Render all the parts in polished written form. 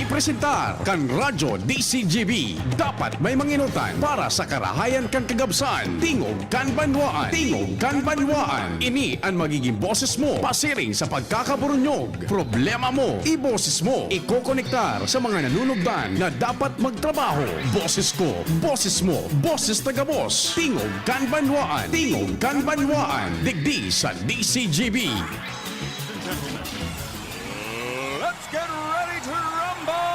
gipresentar kan Radyo DCGB. Dapat may manginutan para sa karahayan kan kagabsan. Tingog kan banwaan. Tingog kan banwaan. Ini ang magiging boses mo pasiring sa pagkakaburunyog. Problema mo, iboses mo. Ikokonektar sa mga nanunugdan na dapat magtrabaho. Boses ko, boses mo, boses taga-boss. Tingog kan banwaan. Tingog kan banwaan. Digdi sa DCGB. Let's get ready to rumble!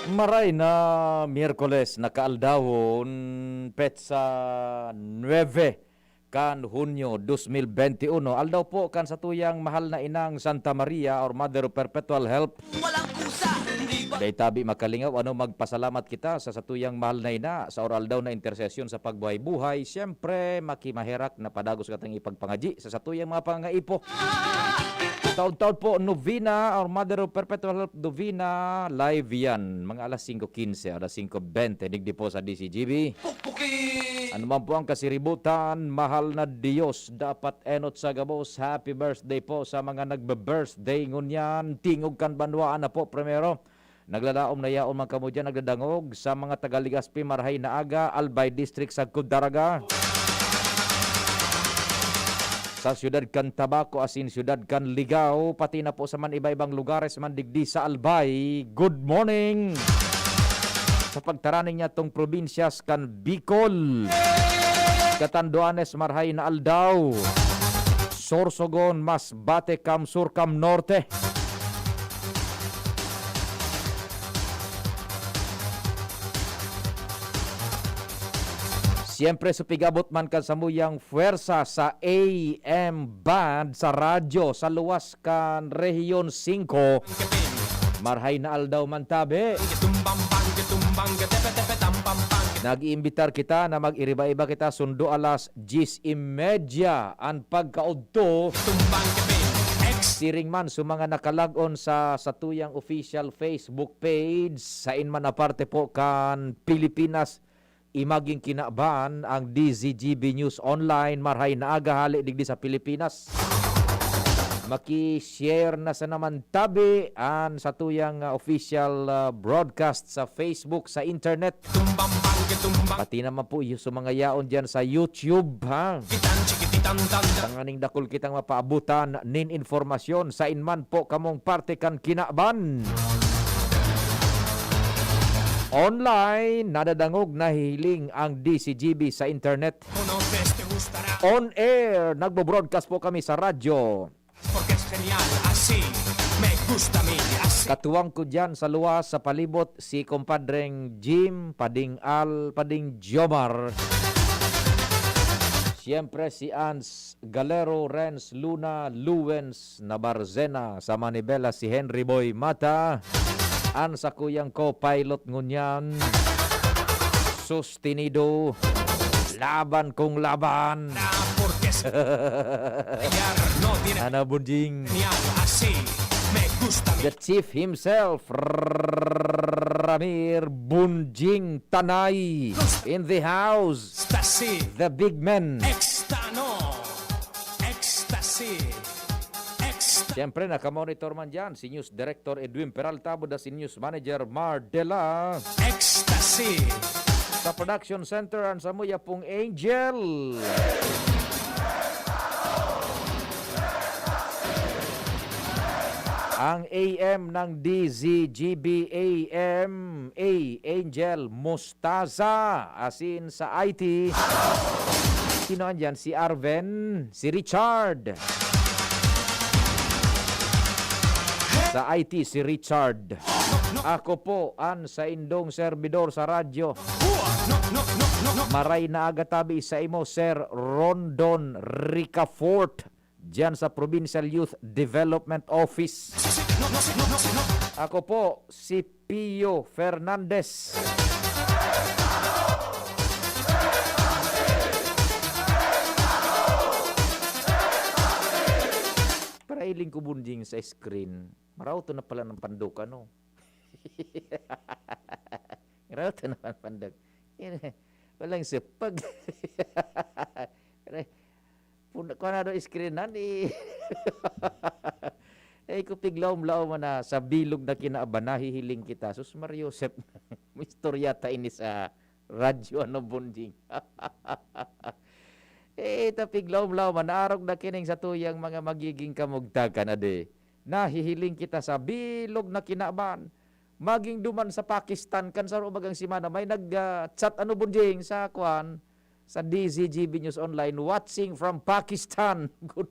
Maray na Miyerkules nakaaldawon petsa 9 kan Hunyo 2021. Aldaw po kan sa tuyang mahal na inang Santa Maria or Mother of Perpetual Help. Walang kusa, hindi ba? Day tabi makalingaw magpasalamat kita sa satuyang mahal na ina sa oral daw na intersesyon sa pagbuhay-buhay. Siyempre makimaherak na padagos katang ipagpangaji sa satuyang mga pangaipo. Taon-taon po novena or Mother of Perpetual Help novena live yan mga alas 5:15 alas 5:20 digdi po sa DCGB. Pukpukin! Ano man po ang kasiributan, mahal na Diyos, dapat enot sa gabos. Happy birthday po sa mga nagbe-birthday ngunyan. Tingog kan banwaan na po primero. Naglalaom na yaon man kamo dyan, nagdadangog sa mga Tagaligaspi, Marhay na Aga, Albay District sa Cudaraga. Sa siyudad kan Tabaco, asin siyudad kan Ligao, pati na po sa man iba-ibang lugares man digdi sa Albay. Good morning! Sa pagtaraning niya tong probinsyas kan Bicol, Catanduanes, Marhay na Aldao, Sorsogon, Masbate, Sur, Norte. Siyempre supigabot man kan samuyang fuerza sa AM band sa radyo sa luwas kan Rehiyon 5. Marhay na Aldao Mantabe. Nag-iimbitar kita na mag-iriba-iba kita sundo alas 10:30 ang pagkaudto. Siring man sa mga nakalagon sa satuyang official Facebook page sa inman aparte po kan Pilipinas imaging kinaban ang DZGB News Online. Marhay na Aga hali digdi sa Pilipinas. Maki-share na sa naman tabi an sa tuyang official broadcast sa Facebook, sa internet. Pati naman po yung mga yaon dyan sa YouTube. Ha? Tanganing dakol kitang mapaabutan nin informasyon sa inman po kamong parte kan kinaban. Online, nadadangog na hiling ang DCGB sa internet. On air, nagbo-broadcast po kami sa radyo. Katuwang ko dyan sa luwas, sa palibot, si kumpadreng Jim, Pading Al, Pading Jomar. Siyempre si Ans Galero, Renz, Luna, Luwens, Nabarzena, sa Manibela si Henry Boy Mata. An sa kuyang co-pilot ngunyan, sustinido, laban kong laban. Ana Bunjing, the chief himself, Ramir Bunjing Tanay, in the house, the big man. Siyempre, nakamonitor man dyan si News Director Edwin Peralta, buda si News Manager Mar Dela. Ecstasy! Sa Production Center, ang samuya pong Angel. Ang AM ng DZGB AM, Angel Mustaza, asin sa IT. Sino andyan? Si Arven, si Richard. Sa IT si Richard. Ako po an sa indong servidor sa radyo. Maray na agatabi sa imo Sir Rondon Ricafort diyan sa Provincial Youth Development Office. Ako po si Pio Fernandez. Parailing ko bunjing sa screen. Maraw to na pala ng pandok, ano? Maraw to na pandok. Walang sipag. kanado screenan eh ko piglaw-law man na sa bilog na kinaaban nahihiling kita. Sus Mario Josep, istorya ta ini sa radyo ano bunding. Eh tapiglaw-law man arog na kining sa tuyang mga magiging kamugtakan ade. Nahihiling kita sa bilog na kinaaban. Maging duman sa Pakistan kan sa umagang simana may nag-chat ano bunding sa kwan sa DZGB News Online watching from Pakistan. Good.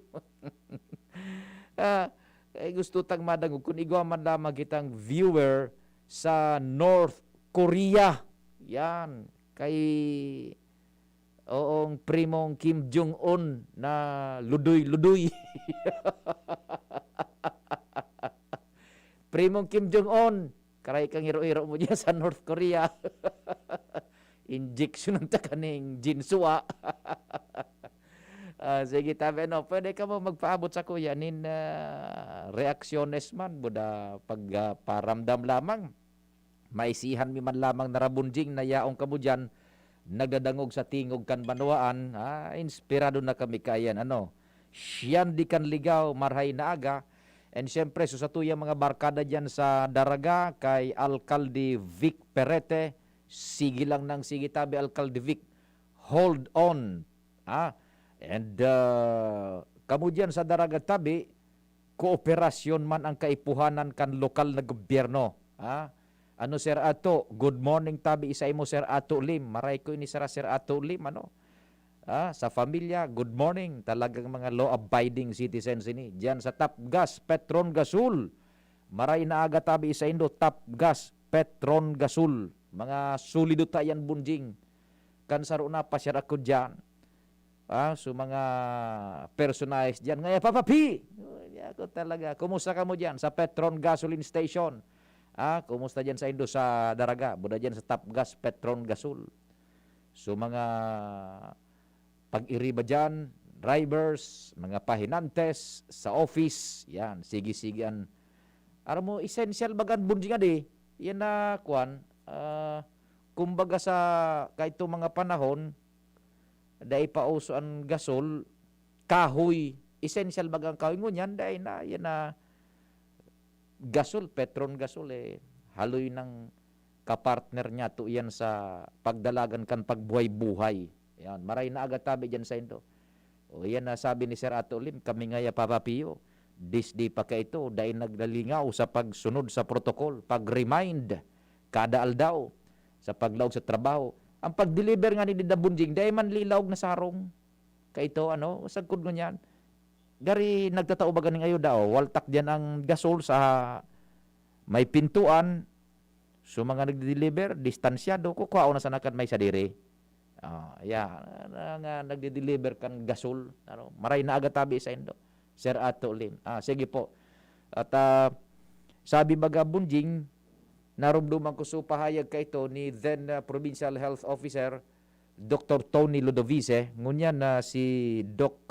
Gusto tang madangog kung igwa man lamang kitang viewer sa North Korea. Yan. Kay oong primong Kim Jong-un na ludoy-ludoy. Primong Kim Jong-un. Karay kang hiro-hiro mo dyan sa North Korea. Injection ng takaning jinsua. Sige tabi, no, pwede ka mo magpaabot sa kuya nin reaksyones man, buda pagparamdam lamang. Maisihan mi man lamang narabunjing na yaong kamo dyan, nagdadangog sa tingog kan banwaan, inspirado na kami kayan, ano, siyan di kan ligaw, marhay na aga. And syempre, so sa tuyang mga barkada dyan sa Daraga, kay Alcalde Vic Perete, sige lang ng sige tabi, Alcalde Vic, hold on. And kamu dyan sa Daraga tabi, kooperasyon man ang kaipuhanan kan lokal na gobyerno. Ano Sir Ato, good morning tabi, isa mo Sir Ato Lim, maray ko ini Sir Ato Lim, ano? Sa pamilya, good morning. Talagang mga law-abiding citizens ini. Diyan sa Tapgas, Petron Gasul. Maray na aga tabi sa Indo, Tapgas, Petron Gasul. Mga sulido tayan bunjing. Kansaro na pa siya ako dyan. So mga personalized dyan. Ngayon, papapi! Ako talaga. Kumusta ka mo dyan sa Petron Gasoline Station? Kumusta dyan sa Indo, sa Daraga? Buda dyan sa Tapgas, Petron Gasul. So mga pag-iriba dyan, drivers, mga pahinantes, sa office, yan, sige-sigan. Aram mo, essential bagan bunjing adi, yan na, kwan, kumbaga sa, kahit mga panahon, dahil pauso ang gasol, kahoy, essential bagang kahoy ngunyan, dahil na, yan na, gasol, Petron Gasol, haloy ng kapartner niya, to yan sa pagdalagan kan pagbuhay-buhay. Yan, maray na agad tabi dyan sa Indo. O yan na sabi ni Sir Ato Lim, kami nga ya papapiyo. Disdi pa ka ito, dahil nagdalingaw sa pagsunod sa protocol, pag-remind, kada aldaw, sa paglaog sa trabaho. Ang pag-deliver nga ni Dida Bunjing, dahil man lilaog na sarong. Kaito, ano, sagkod ko niyan. Gari nagtatao ba ganing ayo daw, waltak dyan ang gasol sa may pintuan, so mga nagde-deliver, distansyado, kukuha na sanakan may sadiri. Nga nagde-deliver kan gasol, ano, maray na agatabi sa Indo. Sir Ato Lim. Sige po. At sabi baga bunjing, narumduman ko so pahayag ka ito ni then Provincial Health Officer Dr. Tony Ludovice, ngunyan na si Doc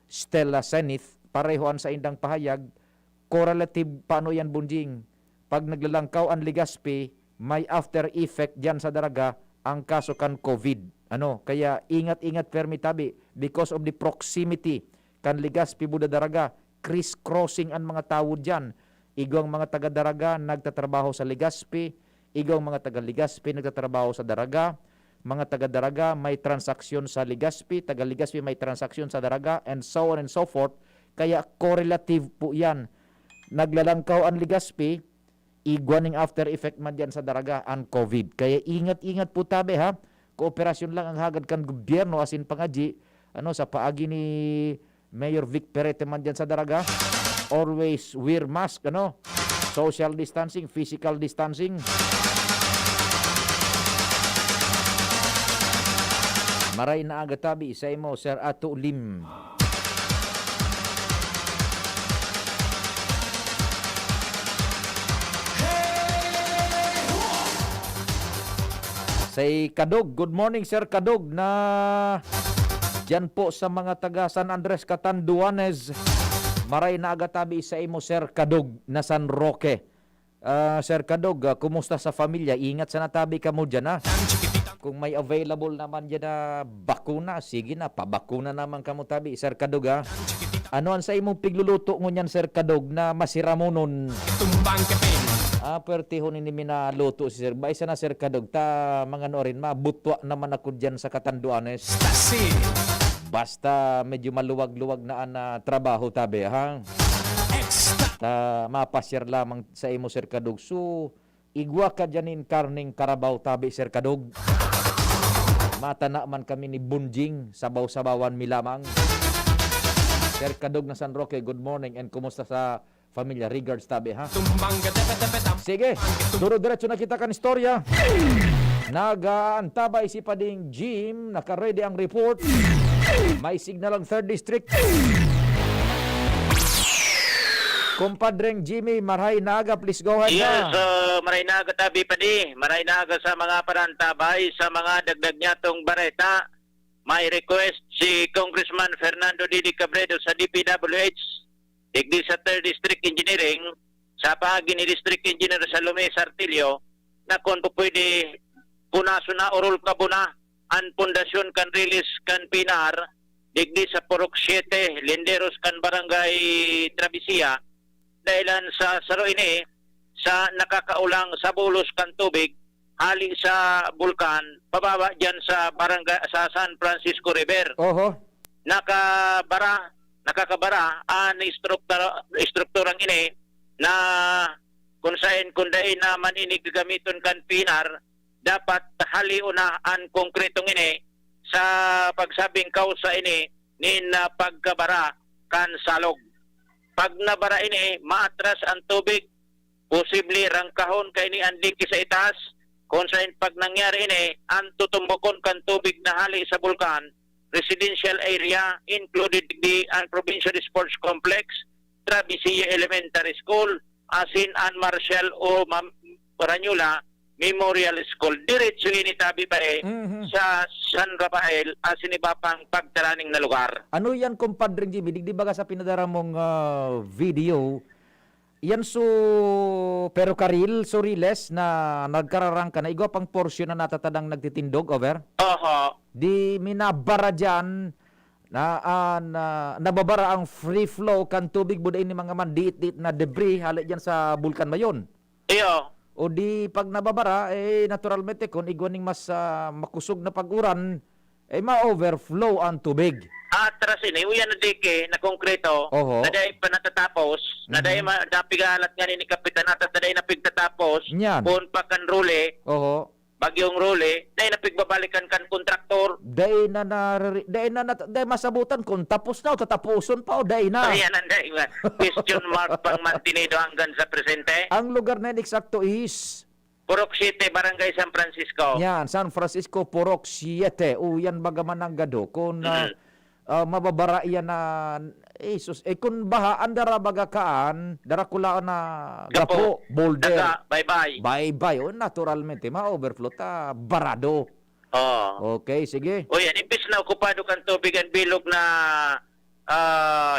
Stella Senith, parehoan sa indang pahayag, correlative paano yan bunjing. Pag naglalangkaw ang Legazpi, may after effect dyan sa Daraga, ang kaso kan COVID. Ano, kaya ingat-ingat permi tabi because of the proximity kan Legazpi Buda Daraga, criss-crossing ang mga tao diyan. Igong mga taga Daraga nagtatrabaho sa Legazpi, igong mga taga Legazpi nagtatrabaho sa Daraga, mga taga Daraga may transaksyon sa Legazpi, taga Legazpi may transaksyon sa Daraga, and so on and so forth. Kaya correlative po 'yan. Naglalangkaw ang Legazpi, igwaning after effect man diyan sa Daraga ang COVID. Kaya ingat-ingat po tabi ha. Kooperasyon lang ang hagad kan gobyerno asin pangaji ano sa paagi ni Mayor Vic Perete man diyan sa Daraga. Always wear mask, ano? Social distancing, physical distancing. Maray na aga tabi sa imo Sir Ato Lim. Say Kadog, good morning Sir Kadog na dyan po sa mga taga San Andres Catanduanes. Maray na agatabi sa imo Sir Kadog na San Roque. Sir Kadog, kumusta sa pamilya? Ingat sa natabi ka mo dyan, ha? Kung may available naman dyan na bakuna, sige na, pabakuna naman ka mo tabi. Sir Kadog, ha? Ano ang sa imong pigluluto mo niyan, Sir Kadog, na masira mo nun? Tumbang kepin. Pertihon ini minaluto si Sir. Ba, isa na, Sir Kadog, ta mga norin, mabutwa naman ako dyan sa Katanduanes. Stasi. Basta medyo maluwag-luwag na trabaho tabi, ha? Extra. Ta mapasyar lamang sa imo, Sir Kadog. So, igwa ka dyanin karning karabaw tabi, Sir Kadog. Matana man kami ni Bunjing, sabaw-sabawan mi lamang. Sir Kadog na San Roque, good morning and kumusta sa familia? Regards tabi, ha? Tumbang katepet-tepetam. Sige, duro-diretso na kita kan istorya. Nagaantabay si Pading Jim, naka-ready ang report. May signal ang 3rd District. Kumpadreng Jimmy, maray naga, please go ahead Yes, na. maray na aga tabi pa di. Maray na aga sa mga parantabay, sa mga dagdag niya tong bareta. May request si Congressman Fernando Didi Cabredo sa DPWH, digdi sa 3rd District Engineering, sa pahagi ni District Engineer Salome Sartilio, na kung po pwede punaso na orol kabuna ang pundasyon kan release kan pinar, digdi sa Purok 7, Linderos kan Barangay Travisia, dahilan sa saro ini sa nakakaulang sa bulos kan tubig hali sa bulkan pababa diyan sa barangay sa San Francisco River. Oho. Nakakabara ang strukturang ini na kung saan kundain naman ini gagamiton kan pinar, dapat hali una ang konkretong ini sa pagsabing kausa ini na pagkabara kan salog. Pag nabara ini, maatras ang tubig, posible rangkahon kay ni andiki sa itaas, kung saan pag nangyari ini, ang tutumbokon kan tubig na hali sa bulkan, residential area, included the Provincial Sports Complex, Travisia Elementary School, Asin and Marshall o Paranyula Memorial School. Diretso ini tabi pa sa San Rafael, asin iba pang pagtaraning na lugar. Ano yan, kumpadreng Jimmy? Di ba ka sa pinadara mong video, yan pero karil, riles na nagkararang ka na igwa pang porsyon na natatadang nagtitindog, over? Oho. Di minabara dyan na nababara ang free flow kan tubig buday ni mga mandiit-diit na debris hali dyan sa bulkan mayon. Iyo. O di pag nababara, naturalmente kung igwaning mas makusog na pag-uran, ma-overflow ang tubig. Atras ini, uyan na dike na konkreto, Oho. na dahil pa natatapos, na dahil napigalat nga ni Kapitan natat, na dahil napigtatapos, Nyan. kung pa kan rule, Oho. bagyong rule, dahil napigbabalikan kan kontraktor, Day masabutan kung tapos na o tatapuson pa o day na. ayan ang dahil question mark pang mantinido hanggang sa presente. Ang lugar na eksakto is Purok City, Barangay San Francisco. yan, San Francisco, Purok 7. Yan bagaman ang gado. Kung mababara yan na kung baha, andara bagakaan, dara kulaan na gapo, boulder. Daga, bye-bye. Bye-bye. O naturalmente, ma-overflow ta, barado. Oh. Okay, sige. O yan, impis na okupado kan tubig ang bilog na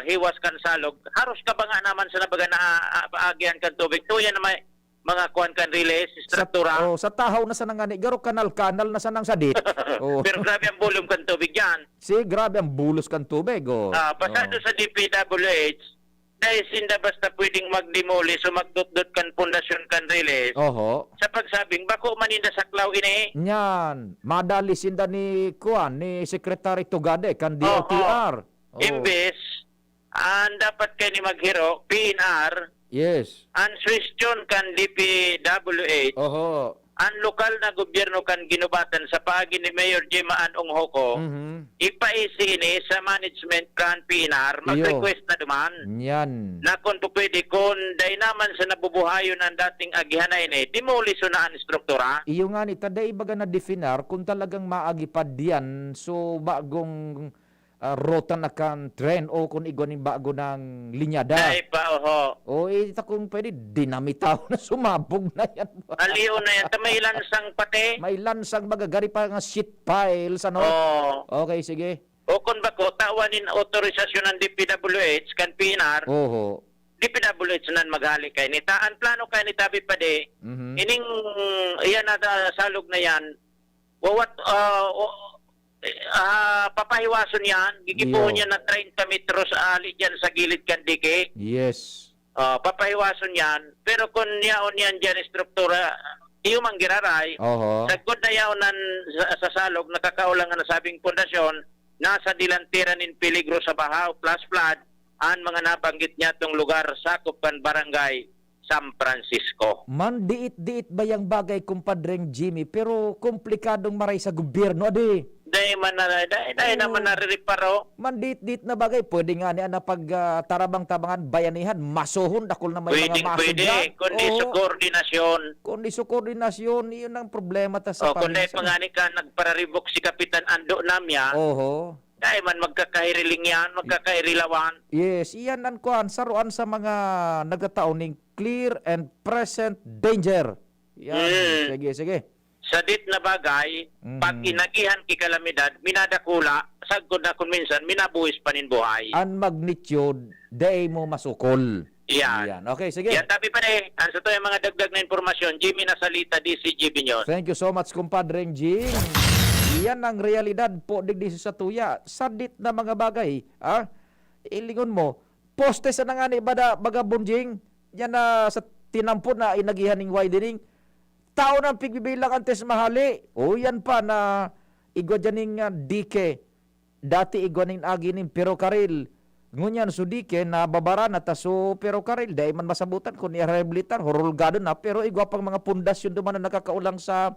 hiwas kan salog. Haros ka ba nga naman sa nabaga na paagyan kan tubig? To yan na may mga kuhan kan relays, struktura. Sa tahaw na sa nangani, garo kanal na sa nang sadit. Pero grabe ang volume kan tubig yan. Grabe ang bulos kan tubig. Pasado sa DPWH, dahil sinda basta pwedeng magdemolish o magdutdut kan pundasyon kan relays. Oho. Sa pagsabing, bako maninda sa klaw ini. Nyan, madali sinda ni Secretary Tugade kan DOTR. Imbes, ang dapat kayo ni maghiro, PNR, Yes. ang question kan DPWH, Oho. ang lokal na gobyerno kan ginubatan sa pagi ni Mayor Jimaan Onghoko, ipaisi ini sa management kan PNR, mag-request na duman. Nyan. Na kung pwede, kung dahil naman sa nabubuhayo ng dating agihanay ini, demoliso na ang struktura. Iyo nga ni, taday baga na definar kung talagang maagipad yan, so bagong rota na kan tren o kung igwaning bago ng linyada. Dahil pa, O ita kung pwede, dinamitaw na sumabog na yan. aliw na yan. May lansang pati. May lansang magagari pa nga sheet piles, ano? Okay, sige. O kung bako, tawanin autorisasyon ng DPWH, kan PNR, Oho. DPWH nan maghali kay nita. Ang plano kay ni Tabi Pade, Mhm. ining yan na salog na yan, wawat papahiwason yan, gigipuhon Yo. yan na 30 metros ali dyan sa gilid kandike. Yes. Papahiwason yan. Pero kung yaon yan dyan struktura, iyo mang giraray, Oho. sagod na yaonan sa salog, nakakaulang na sabing pundasyon, nasa dilantira nin peligro sa bahaw plus flood, ang mga nabanggit niya itong lugar sakop kan barangay San Francisco. Man, diit-diit ba yung bagay, kumpadreng Jimmy? Pero komplikadong maray sa gobyerno, adi. Dahil naman naririparo. Man, diit-diit na bagay. Pwede nga niya na pag tarabang-tabangan, bayanihan, masohon, dakol na may Pwede, mga maso pwede. dyan. Kundi Oo. sa koordinasyon. Kundi sa koordinasyon, yun ang problema ta sa Kundi paminsan. pangani ka, nagpararibok si Kapitan Ando Namya, Oho. dahil man magkakahiriling yan, magkakairilawan. Yes, iyan ang kuhan, saruan sa mga nagkataon ng clear and present danger. Yan. Mm. Sige, sige. Sa dit na bagay, pag inagihan ki kalamidad, minadakula, sagod na kung minsan, minabuhis panin buhay. Ang magnitude, day mo masukol. Yan. Yan. Okay, sige. Yan, tabi pa rin. Ang sa to yung mga dagdag na informasyon, Jimmy Nasalita, DCGB News. Thank you so much, kumpadreng Jing. Iyan ang realidad po digdi sa tuya. Sadit na mga bagay. Ilingon mo, poste sa nangani baga bunjing, yan na sa tinampon na inagihan ng widening. Tao ng pigbibilang antes mahali. O yan pa na igwa dyan ng dike. Dati igwa ng agi ng pero karil. Ngunyan so dike na babara na taso pero karil. Dahil man masabutan kung i-rehabilitar, horulgado na. Pero igwa pang mga pundasyon duman na nakakaulang sa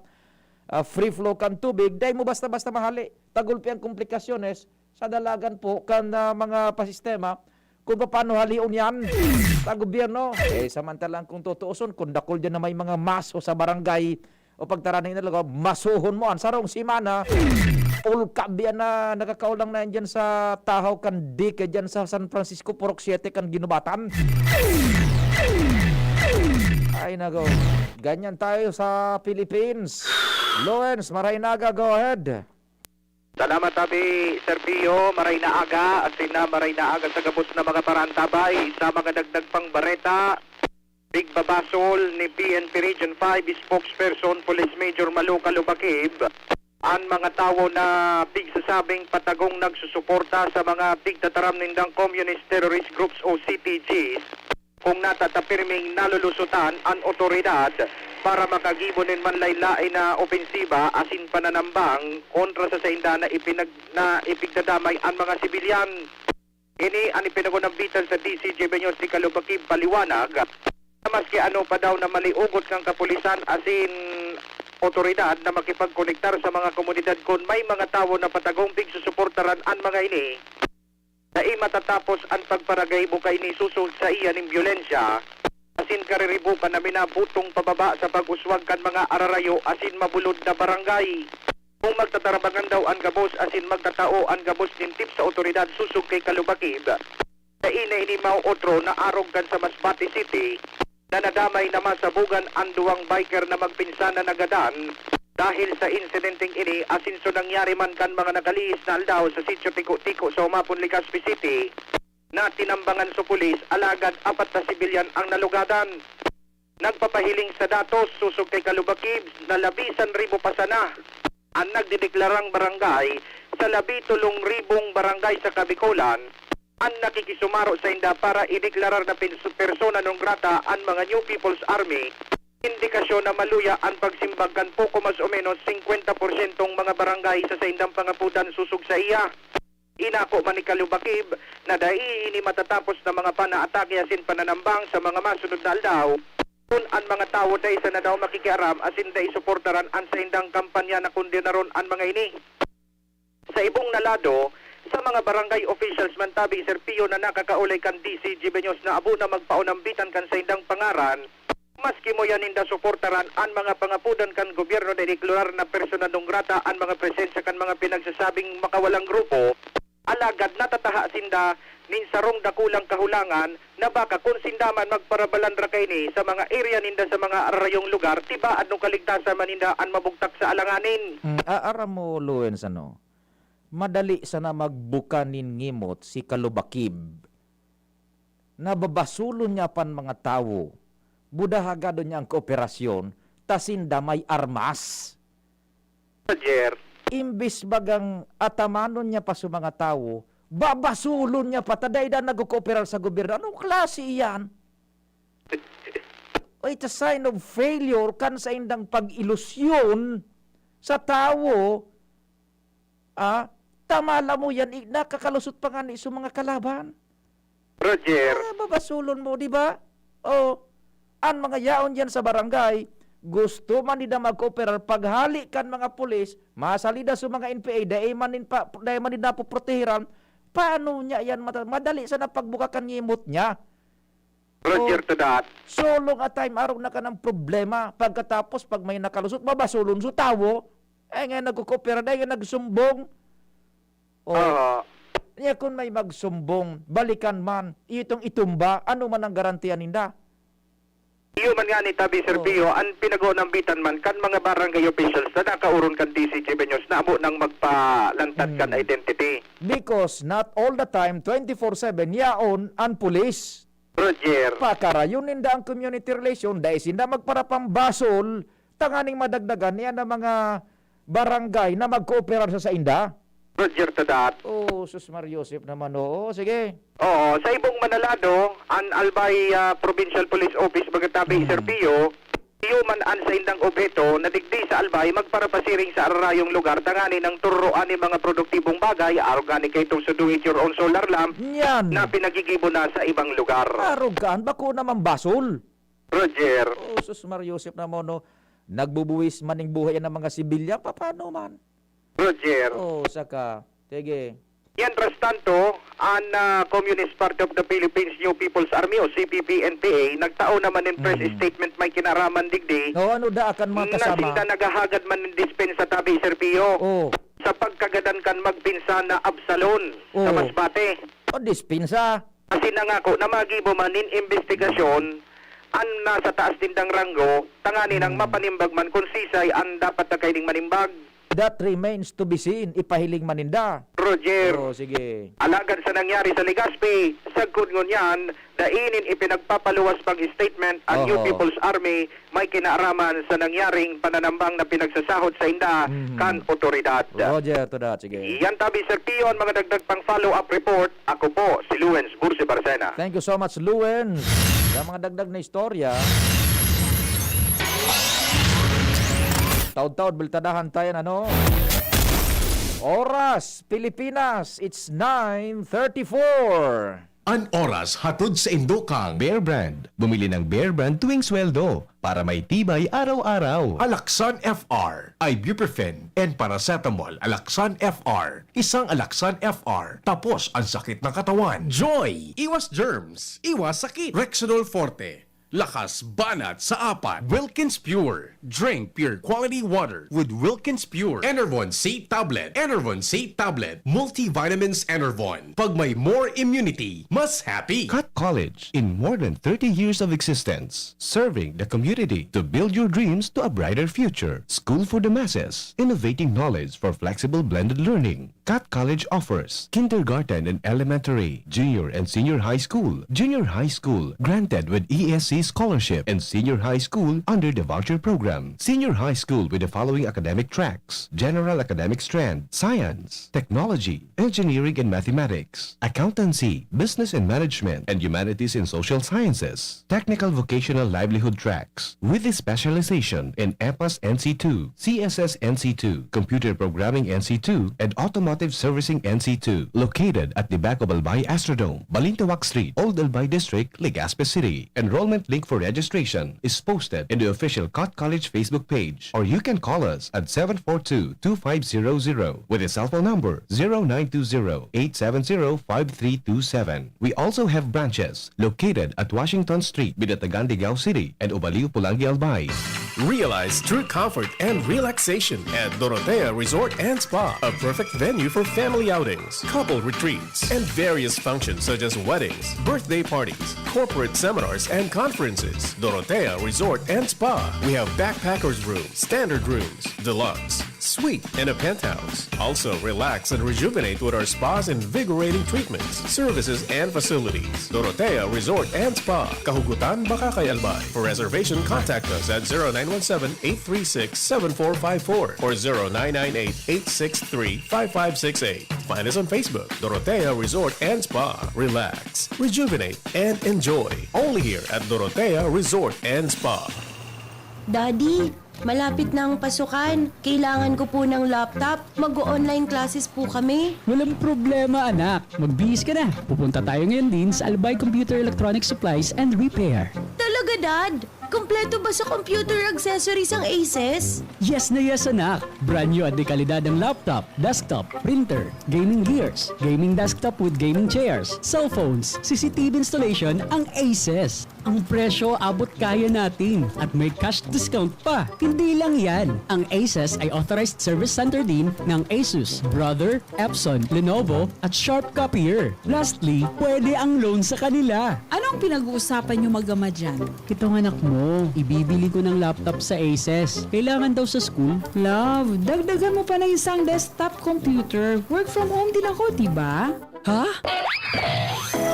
free flow kan tubig, dahil mo basta-basta mahali. Tagulpi ang komplikasyones sa dalagan po kan mga pasistema kung paano halion yan sa gobyerno. Samantalang kung tutuuson, kung dakol dyan na may mga maso sa barangay o pagtaraning na lugar, masuhon mo. Ang sarong simana, ulkabian na nakakaulang na yan dyan sa tahaw kan dike dyan sa San Francisco, Purok 7 kan ginubatan. Ay nako, ganyan tayo sa Philippines. Lawrence Marainaga, go ahead. Salamat tabi, Sir Pio, maray na aga, at maray na aga sa gabos na mga parantabay, sa mga dagdag pang bareta, Big Babasol ni PNP Region 5, spokesperson, Police Major Malu Calubakib, ang mga tao na big sasabing patagong nagsusuporta sa mga big tataram nindang Communist Terrorist Groups o CTGs, kung natatapirming nalulusutan ang otoridad para makagibonin man laylain na opensiba asin pananambang kontra sa sainda na ipigdadamay ang mga sibilyan. Ini ang ipinagunambitan sa DCGB News ni Calubakib paliwanag na maski ano pa daw na maliugot ng kapulisan asin otoridad na makipagkonektar sa mga komunidad kung may mga tao na patagong big susuportaran ang mga ini na matatapos ang pagparagay bukay ni susod sa iyan ng byolensya asin kariribukan na minabutong pababa sa pag-uswag kan mga ararayo asin mabulod na barangay. Kung magtatarabangan daw ang gabos asin magtatao ang gabos din tip sa otoridad susog kay Calubakib na ini otro na arog kan sa Masbate City na nadamay na masabugan ang duwang biker na magpinsan na nagadan dahil sa insidenteng ini asin so nangyari man kan mga nakaliis na aldaw sa sitio Tiko-Tiko sa Umapon, Legazpi City na tinambangan sa pulis alagad 4 na sibilyan ang nalugadan. Nagpapahiling sa datos susog kay Calubakib na 11,000 pasana ang nagdideklarang barangay sa 13,000 barangay sa Kabikulan ang nakikisumaro sa inda para ideklarar na persona non grata ang mga New People's Army. Indikasyon na maluya ang pagsimbagkan po mas o menos 50% mga barangay sa indang pangaputan susog sa iya. Inako man ni Calubakib na dahil ini matatapos na mga panaatake asin pananambang sa mga masunod na aldaw kung ang mga tao dahil sa na daw makikiaram asin dahil suportaran ang sa indang kampanya na kundinaron ang mga ini. Sa ibong nalado, sa mga barangay officials man tabi Sir Pio na nakakaulay kan DCGB News na abo na magpaunambitan kan sa indang pangaran, maski mo yan inda suportaran ang mga pangapudan kan gobyerno na deklarar na persona non grata ang mga presensya kan mga pinagsasabing makawalang grupo, alagad natataha sinda nin sarong dakulang kahulangan na baka kung sindaman magparabalandra kay ni sa mga area ninda sa mga arayong lugar, tiba anong kaligtasan maninda ang mabugtak sa alanganin. Aara mo, Lawrence, madali sana magbukanin ngimot si Calubakib nababasulon niya pan mga tao, budahagado niya ang kooperasyon, tasinda may armas. Roger. Imbis bagang atamanon niya pa sa mga tao, babasulon niya pa, taday na nagkooperar sa gobyerno. Anong klase iyan? O it's a sign of failure kan sa indang pag-ilusyon sa tao. Tamala mo yan, nakakalusot pa nga ni sa mga kalaban. Roger. Babasulon mo, di ba? O, ang mga yaon yan sa barangay, gusto man nila mag-cooperar, paghali kan mga pulis, masalida sa mga NPA, dahil man nila poprotehiran, paano niya yan? Madali sa napagbukakan ngimot niya. Roger to that. Sulong at time araw na ka ng problema. Pagkatapos, pag may nakalusot, babasulon sa tawo. Nga nagkukopera, nga nagsumbong. Niya kung may magsumbong, balikan man, itong itumba, ano man ang garantiya ninda? Iyo man nga ni Tabi Serpio, ang pinag-unambitan man kan mga barangay officials na nakauron kan DCG Benyos na amo nang magpalantad kan identity. Because not all the time, 24/7, yaon ang pulis. Roger. Pakarayon ninda ang community relation, dahil sinda magparapambasol, tanganing madagdagan niya ng mga barangay na mag-cooperar sa inda. Roger to that. Oh, Sus Mariosep naman, oo. Sige. Oo, sa ibong Manalado, ang Albay Provincial Police Office Bagatabi Serpio, iyo man an sa indang objeto na digdi sa Albay magparapasiring sa ararayong lugar tangani ng turuan ni mga produktibong bagay araw gani kay itong do it your own solar lamp Yan. na pinagigibo na sa ibang lugar. Arogan, bako naman basol. Roger. Oh, Sus Mariosep naman, no. Nagbubuwis maning buhay ng mga sibilya, paano man? Roger. Oh, saka. Sige. Yan tras tanto, ang Communist Party of the Philippines New People's Army o CPP-NPA, nagtao naman in press statement may kinaraman digdi, No, ano da akan mga kasama? nasinda nagahagad man ng dispensa Tabi Serpio Oh. sa pagkagadan kan magpinsa na Absalon sa Oh. Masbate. O dispinsa. Kasi nangako na magibo man in investigasyon ang nasa taas tindang ranggo, tangani ng mapanimbag man kung sisay ang dapat na kaining manimbag. That remains to be seen. Ipahiling maninda. Roger. Oh, sige. Alagad sa nangyari sa Legazpi, sagkod ngon yan, dainin ipinagpapaluwas pang statement ang New Oo. People's Army may kinaaraman sa nangyaring pananambang na pinagsasahod sa inda kan otoridad. Roger to that. Sige. Yan Tabi Serpion, mga dagdag pang follow-up report. Ako po, si Luens Bursi Barcena. Thank you so much, Luen. Sa mga dagdag na istorya, taod-taod, biltadahan tayo, ano? Oras, Pilipinas, it's 9:34. An oras hatod sa Indokang. Bear Brand. Bumili ng Bear Brand tuwing sweldo para may tibay araw-araw. Alaksan FR, ibuprofen, and paracetamol. Alaksan FR, isang Alaksan FR. Tapos ang sakit ng katawan. Joy, iwas germs, iwas sakit. Rexidol Forte, lakas banat sa apat. Wilkins Pure, drink pure quality water with Wilkins Pure. Enervon C tablet, Enervon C tablet, multivitamins Enervon. Pag may more immunity, mas happy. Cut College, in more than 30 years of existence, serving the community to build your dreams to a brighter future. School for the masses, innovating knowledge for flexible blended learning. Cut College offers kindergarten and elementary, junior and senior high school, granted with ESC scholarship, and senior high school under the voucher program. Senior high school with the following academic tracks: general academic strand, science, technology, engineering and mathematics, accountancy, business and management, and humanities and social sciences. Technical vocational livelihood tracks with a specialization in EPAS NC2, CSS NC2, computer programming NC2, and automotive servicing NC2. Located at the back of Albay Astrodome, Balintawak Street, Old Albay District, Legazpi City. Enrollment link for registration is posted in the official Cut College Facebook page, or you can call us at 742-2500 with a cell phone number 0920-870-5327. We also have branches located at Washington Street, Binatagan, Digao City, and Ubaliw, Pulangi, Albay. Realize true comfort and relaxation at Dorotea Resort and Spa, a perfect venue for family outings, couple retreats, and various functions such as weddings, birthday parties, corporate seminars, and conferences. Dorotea Resort and Spa. We have backpackers rooms, standard rooms, deluxe, suite, and a penthouse. Also, relax and rejuvenate with our spa's invigorating treatments, services, and facilities. Dorotea Resort and Spa, Kahugutan, Bakakay, Albay. For reservation, contact us at 0917-836-7454 or 0998-863-5568. Find us on Facebook, Dorotea Resort and Spa. Relax, rejuvenate, and enjoy. Only here at Dorotea Resort and Spa. Daddy, malapit na ang pasukan. Kailangan ko po ng laptop. Mag-online classes po kami. Walang problema, anak. Magbihis ka na. Pupunta tayo ngayon din sa Albay Computer Electronic Supplies and Repair. Talaga, Dad? Kompleto ba sa computer accessories ang Aces? Yes na yes, anak. Brand new at dekalidad ang laptop, desktop, printer, gaming gears, gaming desktop with gaming chairs, cellphones, CCTV installation ang Aces. Ang presyo abot kaya natin at may cash discount pa. Hindi lang yan. Ang Aces ay authorized service center din ng Asus, Brother, Epson, Lenovo at Sharp Copier. Lastly, pwede ang loan sa kanila. Anong pinag-uusapan niyo mag-ama dyan? Itong anak mo, ibibili ko ng laptop sa Aces. Kailangan daw sa school. Love, dagdagan mo pa ng isang desktop computer. Work from home din ako, diba? Ha?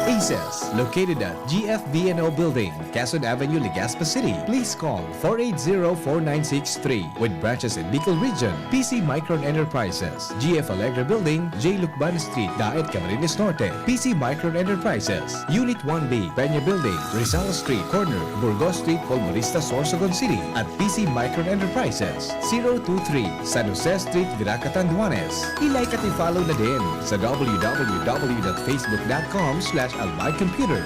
ACES, located at GFBNO Building, Quezon Avenue, Legazpi City. Please call 480-4963 with branches in Bicol Region, PC Micron Enterprises, GF Allegra Building, J. Lucban Street, Daet, Camarines Norte, PC Micron Enterprises, Unit 1B, Peña Building, Rizal Street, Corner, Burgos Street, Polmorista, Sorsogon City, at PC Micron Enterprises, 023, San Jose Street, Viracatan, Duanes. I-like at i-follow na din sa www.facebook.com/albaycomputer.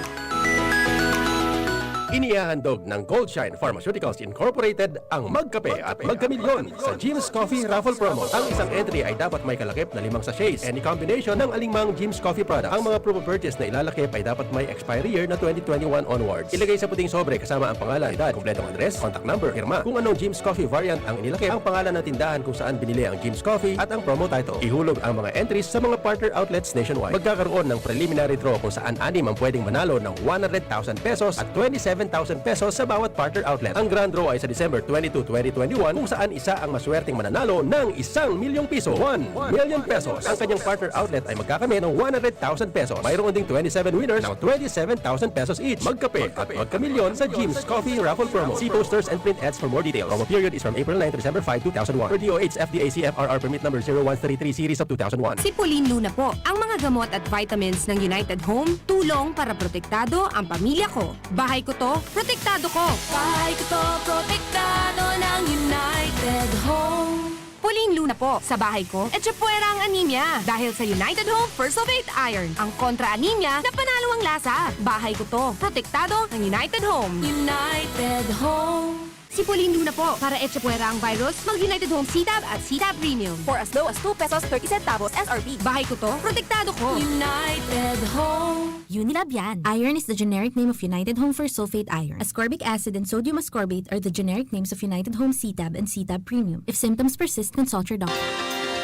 Inihahandog ng Goldshine Pharmaceuticals Incorporated ang Magkape at Magkamilyon sa Jim's Coffee Raffle Promo. Ang isang entry ay dapat may kalakip na 5 sachets. Any combination ng alinmang Jim's Coffee products. Ang mga proof of purchase na ilalakip ay dapat may expiry year na 2021 onwards. Ilagay sa puting sobre kasama ang pangalan, edad, kompletong address, contact number, firma. Kung anong Jim's Coffee variant ang inilakip, ang pangalan ng tindahan kung saan binili ang Jim's Coffee at ang promo title. Ihulog ang mga entries sa mga partner outlets nationwide. Magkakaroon ng preliminary draw kung saan 6 ang pwedeng manalo ng 100,000 pesos at 27,000 pesos sa bawat partner outlet. Ang grand draw ay sa December 22, 2021 kung saan isa ang maswerteng mananalo ng 1 milyong piso. 1 million pesos. Ang kanyang partner outlet ay magkakamit ng 100,000 pesos. Mayroon ding 27 winners ng 27,000 pesos each. Magkape at magkamilyon sa Jim's Coffee Raffle Promo. See posters and print ads for more details. Promo period is from April 9 to December 5, 2001. Per DOH FDA CFRR permit number 0133 series of 2001. Si Pauline Luna po, ang mga gamot at vitamins ng United Home, tulong para protektado ang pamilya ko. Bahay ko to, protektado ko. Bahay ko to, protektado ng United Home. Pauline Luna po, sa bahay ko, etchepuera ang anemia. Dahil sa United Home First of 8 Iron, ang kontra-anemia na panalo ang lasa. Bahay ko to, protektado ng United Home. United Home. Si Pauline Luna po, para etchepuera ang virus, mag-United Home CTAB at CTAB Premium. For as low as 2 pesos 30 centavos SRP. Bahay ko to, protektado ko. United Home. Unilab yan. Iron is the generic name of United Home for sulfate iron. Ascorbic acid and sodium ascorbate are the generic names of United Home CTAB and CTAB Premium. If symptoms persist, consult your doctor.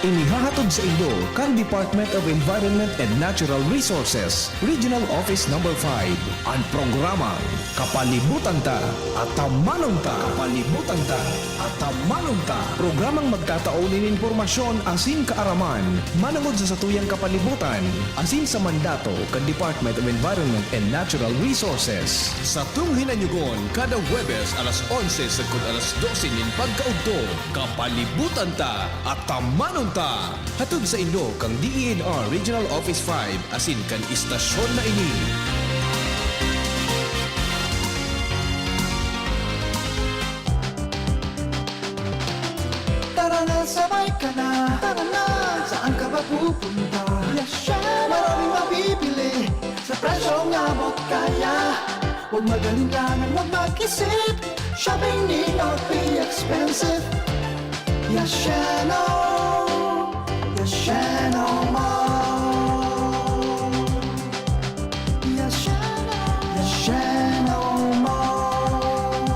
Inihahatid sa inyo kan Department of Environment and Natural Resources, Regional Office No. 5, ang programang Kapalibutan Ta at Tamanon Ta. Kapalibutan Ta at Tamanon Ta. Programang magtataon ng impormasyon asin kaaraman, manangod sa satuyang kapalibutan, asin sa mandato kan Department of Environment and Natural Resources. Sa tung hinanyugon, kada Huwebes alas 11 sa alas 12 nin pagkaugto, Kapalibutan Ta at Tamanon Ta. Hatod sa inyo kang DENR Regional Office 5 asin kan istasyon na ini. Tara na, sabay ka na. Tara na, saan ka ba pupunta? Maraming mabibili sa presyong abot kaya. Huwag magalinlangan, huwag mag-isip. Shopping need not be expensive. Yashano Mall. Yashano Mall.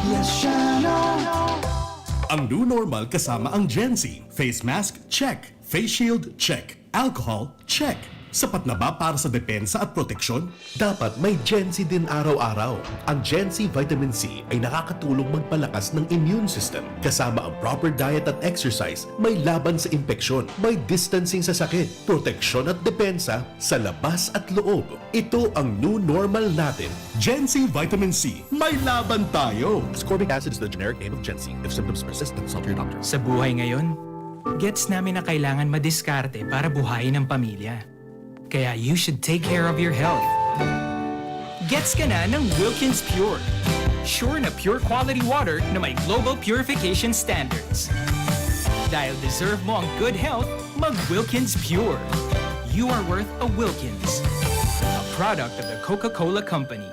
Yashano. Ang new normal kasama ang Gen Z. Face mask, check. Face shield, check. Alcohol, check. Sapat na ba para sa depensa at proteksyon? Dapat may Gen-C din araw-araw. Ang Gen-C Vitamin C ay nakakatulong magpalakas ng immune system. Kasama ang proper diet at exercise, may laban sa impeksyon, may distancing sa sakit, proteksyon at depensa sa labas at loob. Ito ang new normal natin. Gen-C Vitamin C. May laban tayo! Ascorbic acid is the generic name of Gen-C. If symptoms persist, consult your doctor. Sa buhay ngayon, gets namin na kailangan madiskarte para buhayin ang pamilya. Kaya you should take care of your health. Gets ka na ng Wilkins Pure. Sure na pure quality water na may global purification standards. Dahil deserve mo ang good health, mag-Wilkins Pure. You are worth a Wilkins. A product of the Coca-Cola Company.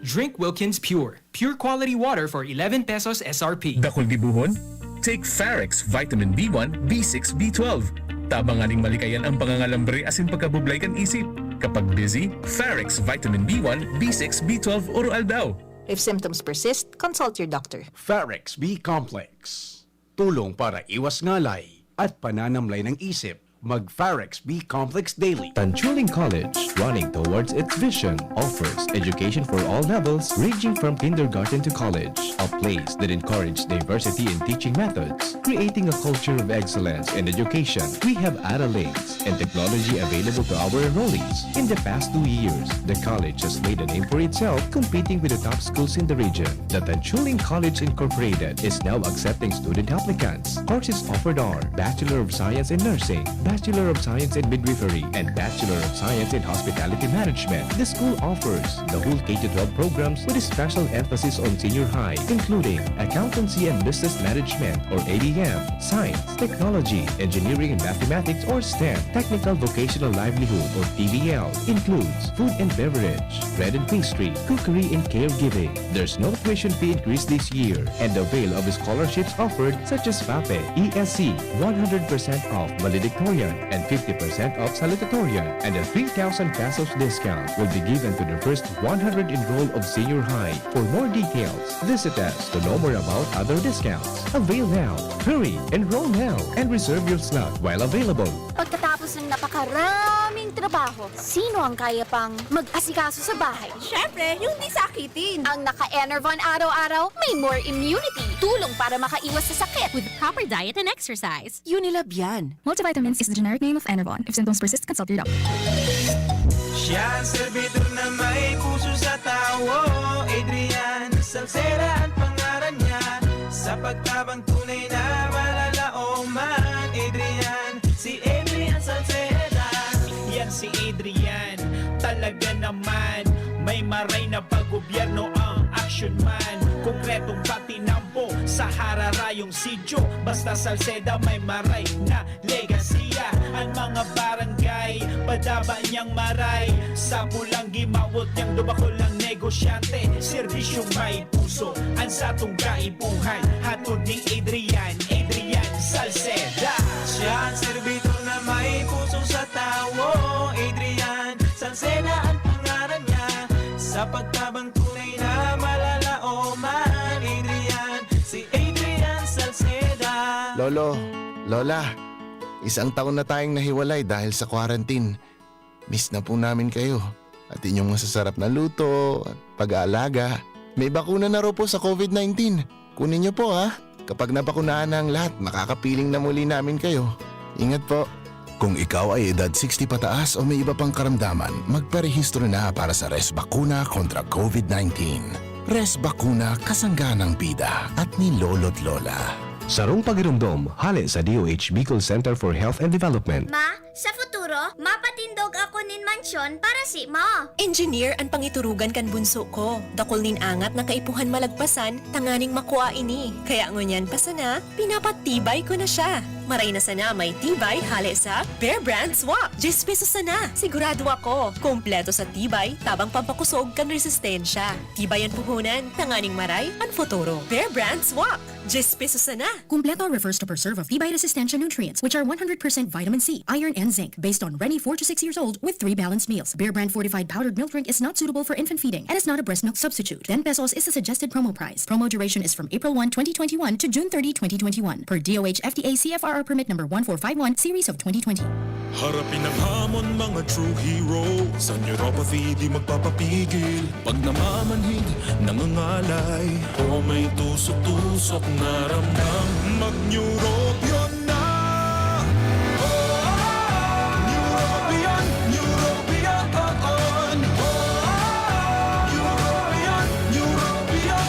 Drink Wilkins Pure. Pure quality water for 11 pesos SRP. Dakol dibuhon? Take Farex Vitamin B1, B6, B12. Tabanganing malikayan ang pangangalambre asin pagkabublay kan isip. Kapag busy, Farex Vitamin B1, B6, B12 oral daw. If symptoms persist, consult your doctor. Farex B Complex. Tulong para iwas ngalay at pananamlay ng isip. Mag-Farex B Complex Daily. Tanchuling College, running towards its vision, offers education for all levels ranging from kindergarten to college. A place that encourages diversity in teaching methods, creating a culture of excellence in education. We have accolades and technology available to our enrollees. In the past 2 years, the college has made a name for itself, competing with the top schools in the region. The Tanchuling College Incorporated is now accepting student applicants. Courses offered are Bachelor of Science in Nursing, Bachelor of Science in Midwifery, and Bachelor of Science in Hospitality Management. The school offers the whole K-12 programs with a special emphasis on senior high, including Accountancy and Business Management or ABM, Science, Technology, Engineering and Mathematics or STEM, Technical Vocational Livelihood or TVL, includes Food and Beverage, Bread and Pastry, Cookery and Caregiving. There's no tuition fee increase this year, and the avail of scholarships offered such as FAPE, ESC, 100% off valedictorian and 50% off salutatorian, and a 3,000 pesos discount will be given to the first 100 enrolled of senior high. For more details, visit us to know more about other discounts. Avail now, hurry, enroll now, and reserve your slot while available. Pagkatapos ng napakaraming trabaho, sino ang kaya pang mag-asikaso sa bahay? Siyempre, yung di sakitin. Ang naka-Enervon araw-araw, may more immunity. Tulong para makaiwas sa sakit. With proper diet and exercise. Unilab yan. Multivitamins is the generic name of Enervon. If symptoms persist, consult your doctor. Siya ang servidor na may puso sa tao. Adrian Salceda ang pangalan niya. Sa pagtabang tunay na malalaoman. Adrian, si Adrian Salceda. Yan si Adrian, talaga naman. May maray na pag-gobyerno ang action man. Konkretong patinampo sa hararayong sidyo. Basta Salceda may maray na legasiya. Ang mga barangay, padaba niyang maray. Sa pulang gimawot niyang dubakol ng negosyante. Serbisyong may puso, ang satong kaibuhan. Hatod ni Adrian, Adrian Salceda. Siya ang servidor na may puso sa tao. Adrian Salceda ang pangalan niya. Sa pagtabang tunay na malalaoman. Adrian, si Adrian Salceda. Lolo, Lola, isang taon na tayong nahiwalay dahil sa quarantine. Miss na po namin kayo at inyong masasarap na luto at pag-aalaga. May bakuna na raw po sa COVID-19. Kunin niyo po ha. Kapag nabakunahan na ang lahat, makakapiling na muli namin kayo. Ingat po. Kung ikaw ay edad 60 pataas o may iba pang karamdaman, magparehistro na para sa Res Bakuna kontra COVID-19. Res Bakuna, kasangganang bida at ni Lolo't Lola. Sarong pagirumdom, hali sa DOH Bicol Center for Health and Development. Ma, sa futuro, mapatindog ako nin mansyon para si mo. Engineer ang pangiturugan kan bunso ko. Dakol nin angat na kaipuhan malagpasan, tanganing makuha ini. Kaya ngunyan pa sana, pinapatibay ko na siya. Maray na sana may tibay hali sa Bear Brand Swak. 10 pesos sana. Sigurado ako. Kompleto sa tibay, tabang pampakusog kan resistensya. Tibay ang puhunan, tanganing maray, ang futuro. Bear Brand Swak. 10 pesos sana. Completo refers to preserve of tibay resistensya nutrients, which are 100% vitamin C, iron, and zinc, based on Rennie 4 to 6 years old with 3 balanced meals. Bear Brand fortified powdered milk drink is not suitable for infant feeding and is not a breast milk substitute. 10 pesos is the suggested promo price. Promo duration is from April 1, 2021 to June 30, 2021. Per DOH FDA CFR FRR Permit Number 1451, Series of 2020. Harapin ang hamon mga true hero. Sa neuropathy di magpapapigil. Pag namamanhid, nangangalay, o may tusok-tusok na ramdam, mag-neurobion na. Neurobion, Neurobion on. Neurobion.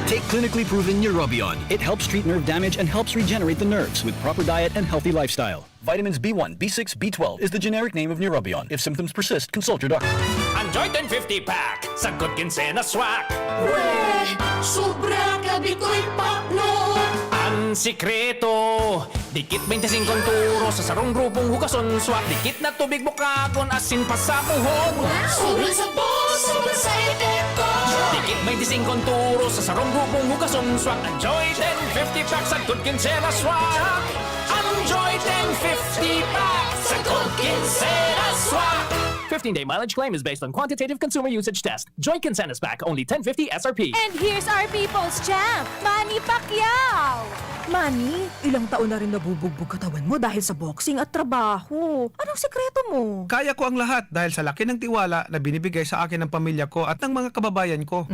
Take clinically proven Neurobion. It helps treat nerve damage and helps regenerate the nerves with proper diet and healthy lifestyle. Vitamins B1, B6, B12 is the generic name of Neurobion. If symptoms persist, consult your doctor. Enjoy 1050 pack. Sagot Kinsena swak. Weh, sobra gabi ko'y pakno. Ang sikreto, dikit 25 turo sa sarong grupong hugason swak. Dikit na tubig bukagon asin pa sa puhon. Sobrang sabon, sobrang sa epekto. Dikit 25 turo sa sarong grupong hugason swak. Enjoy 1050 pack. Sagot Kinsena swak. Enjoy 1050 pack. Sagot Kinsena swak. 15-day mileage claim is based on quantitative consumer usage test. Joy Kinsena's pack, only 1050 SRP. And here's our people's champ, Manny Pacquiao! Manny, ilang taon na rin nabubugbog katawan mo dahil sa boxing at trabaho. Anong sekreto mo? Kaya ko ang lahat dahil sa laki ng tiwala na binibigay sa akin ng pamilya ko at ng mga kababayan ko.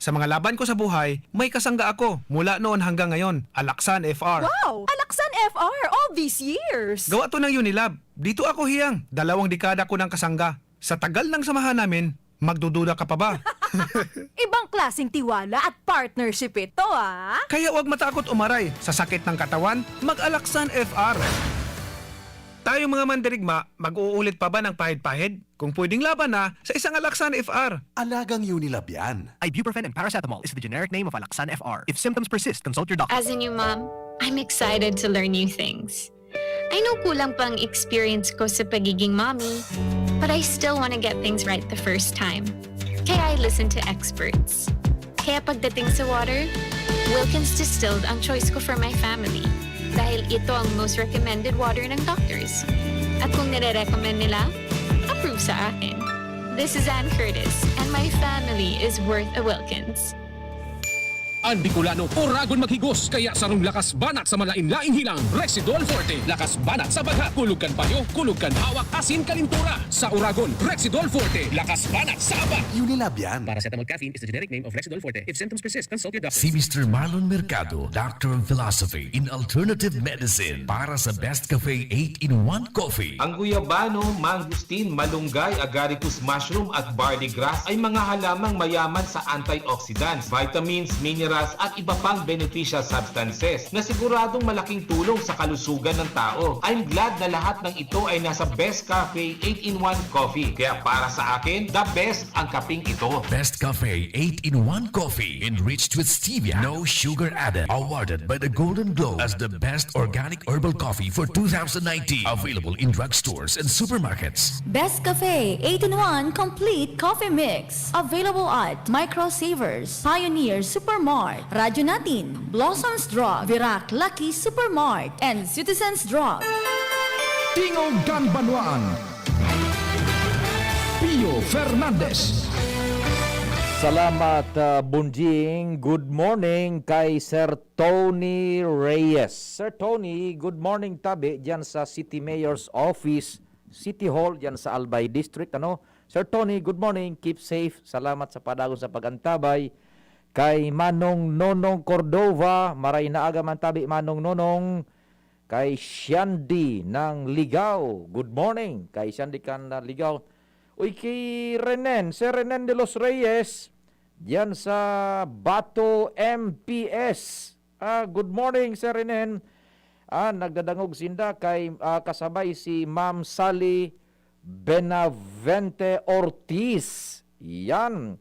Sa mga laban ko sa buhay, may kasangga ako mula noon hanggang ngayon, Alaksan FR. Wow! Alaksan FR all these years! Gawa to ng Unilab. Dito ako hiyang. 2 dekada ko ng kasangga. Sa tagal ng samahan namin, magdududa ka pa ba? Ibang klaseng tiwala at partnership ito, ah! Kaya huwag matakot umaray. Sa sakit ng katawan, mag-Alaksan FR. Tayo mga mandirigma, mag-uulit pa ba ng pahid-pahid? Kung pwedeng laban na, sa isang Alaksan FR. Alagang Unilab yan. Ibuprofen and paracetamol is the generic name of Alaksan FR. If symptoms persist, consult your doctor. As a new mom, I'm excited to learn new things. I know kulang pang experience ko sa pagiging mommy, but I still want to get things right the first time. Kaya I listen to experts. Kaya pagdating sa water, Wilkins Distilled ang choice ko for my family. Dahil ito ang most recommended water ng doctors. At kung nire-recommend nila, approve sa akin. This is Ann Curtis, and my family is worth a Wilkins. Ang Bicolano, oragon maghigos, kaya sarong lakas banat sa malain-laing hilang. Rexidol Forte, lakas banat sa bagha. Kulugkan payo, kulugkan hawak, asin kalintura. Sa oragon, Rexidol Forte, lakas banat sa aba. Unilab yan. Paracetamol caffeine is the generic name of Rexidol Forte. If symptoms persist, consult your doctor. Si Mr. Marlon Mercado, Doctor of Philosophy in Alternative Medicine para sa Best Cafe 8-in-1 Coffee. Ang guyabano, mangustin, malunggay, agaricus mushroom at barley grass ay mga halamang mayaman sa antioxidants, vitamins, minerals at iba pang beneficial substances na siguradong malaking tulong sa kalusugan ng tao. I'm glad na lahat ng ito ay nasa Best Cafe 8-in-1 Coffee. Kaya para sa akin, the best ang kaping ito. Best Cafe 8-in-1 Coffee enriched with stevia, no sugar added. Awarded by the Golden Globe as the best organic herbal coffee for 2019. Available in drugstores and supermarkets. Best Cafe 8-in-1 Complete Coffee Mix. Available at Micro Savers, Pioneer Supermart, Radyo Natin, Blossom's Drug, Virac Lucky Supermart, and Citizens Drug. Tingog Ganbanwaan. Pio Fernandez. Salamat, Bunjing. Good morning kay Sir Tony Reyes. Sir Tony, good morning tabi dyan sa City Mayor's Office, City Hall dyan sa Albay District. Sir Tony, good morning. Keep safe. Salamat sa padagon sa pagantabay. Kay Manong Nonong Cordova, maray na aga man tabi Manong Nonong. Kay Shandy ng Ligaw, good morning. Kay Shandy kan na Ligaw. Uy, kay Renen, Sir Renen de los Reyes, diyan sa Bato MPS. Good morning, Sir Renen. Nagdadangog sinda kay kasabay si Ma'am Sally Benavente Ortiz. Yan.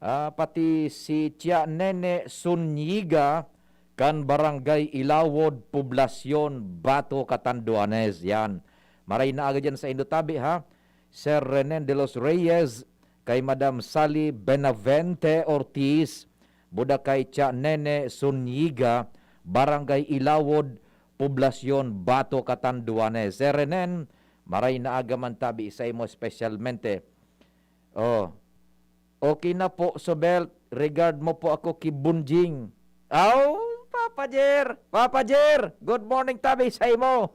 Pati si Tia Nene Sunyiga kan Barangay Ilawod, Poblasyon, Bato, Catanduanes. Yan. Maray na agad yan sa Indotabi, ha? Sir Renen de los Reyes, kay Madam Sally Benavente Ortiz, buda kay Tia Nene Sunyiga, Barangay Ilawod, Poblasyon, Bato, Catanduanes. Sir Renen, maray na aga man tabi sa imo specialmente. Okay na po, Sobel. Regard mo po ako kay Bunjing. Papa Jer, good morning tabi sa imo.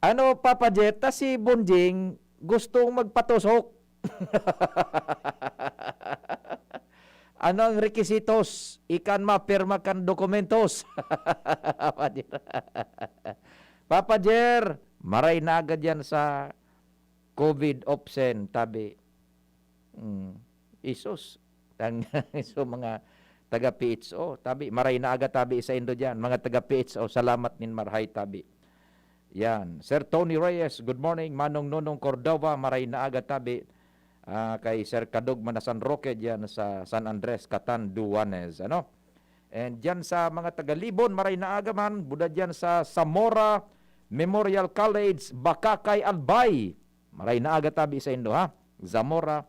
Ano, Papa Jer, ta si Bunjing gustong magpatusok. Ano ang requisitos? Ikan mapirma kan dokumentos. Papa Jer. Papa Jer, maray na agad yan sa COVID opsen tabi. Isus. So mga taga PHO tabi maray na agad tabi sa Indo diyan mga taga PHO salamat nin marhay tabi yan Sir Tony Reyes good morning Manong Nonong Cordova maray na agad tabi kay Sir Kadog Manasan Roque diyan sa San Andres Catan Duanes ano and diyan sa mga taga Libon maray na aga man buda diyan sa Zamora Memorial College Bakakay Albay maray na aga tabi sa Indo ha Zamora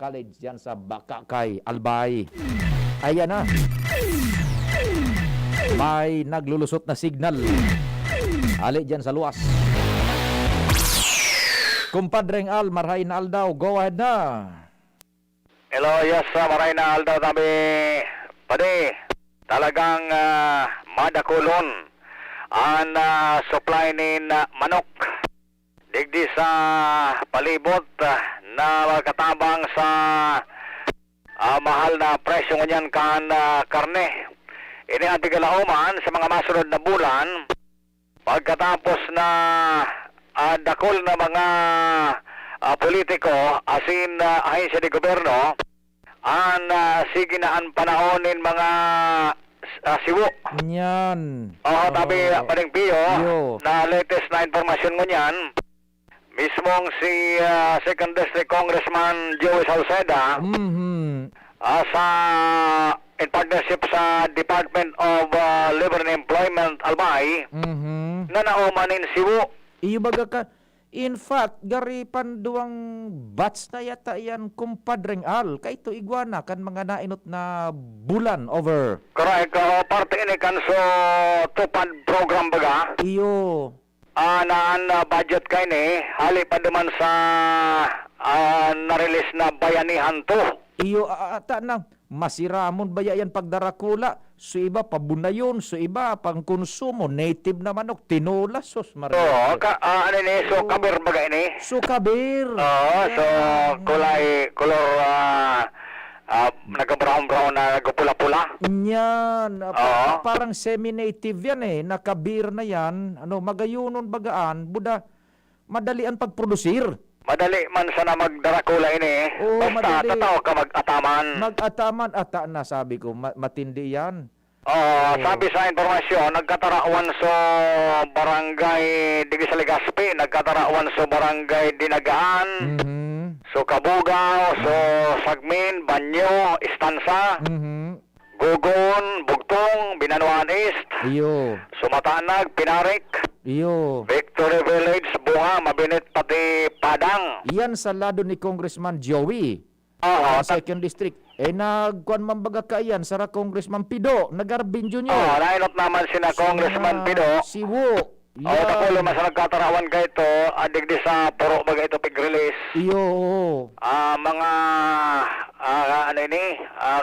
College dyan sa Bakakay, Albay. Ayan na. May naglulusot na signal. Ali dyan sa luwas. Kumpadreng Al, marhay na Al daw. Go ahead na. Hello, yes, marhay na Al daw. Tabi, pade, talagang madakulon ang supply ni manok. Digdi sa palibot na katabang sa mahal na presyo ngunyan kan karne. Ini ang tigalauman sa mga masunod na bulan pagkatapos na dakol na mga politiko asin ahensya ni gobyerno ang sige na ang panahonin mga siwo. Nyan. Tabi paring Pio na latest na informasyon ngunyan mismong si 2nd District Congressman Joey Salceda sa in partnership sa Department of Labor and Employment Albay na naumanin siwo. Iyo baga ka in fact gari panduang batch na yata yan kumpadreng Al kay to iguana kan mga nainot na bulan over. Correct. Parte ini kan so tupad program baga. Iyo naan budget kay ni hali pa duman sa na-release na bayanihan to. Iyo ata nang masiramon baya yan pagdarakula so iba pabunayon so iba pang konsumo native na manok tinola sos ano ni so kabir baga ini so kabir so color nagka-brown na nagpula-pula. Yan. Parang semi-native yan nakabir na yan. Magayunon bagaan. Buda, madalian pagprodusir. Madali man sana magdarakula ini. Basta madali. tataw ka mag-ataman. Mag-ataman. Ata na sabi ko. Matindi yan. Sabi sa informasyon, nagkatarawan so barangay Digi sa Legazpi, nagkatarawan so barangay Dinagaan, so Kabugaw, so Sagmin, Banyo, Istansa, Gugon, Bugtong, Binanuan East, Sumatanag, Pinarik, Victory Village, Bunga, Mabinit, pati Padang. Yan sa lado ni Congressman Joey. 2nd District. Nagkuhan man baga kayan sa Congressman Pido, Nagarbin Jr. Nainot naman sina Congressman Pido. Siwo. Nakulo mas nagkatarawan ka ito, adigdi sa puro baga ito pig-release. Mga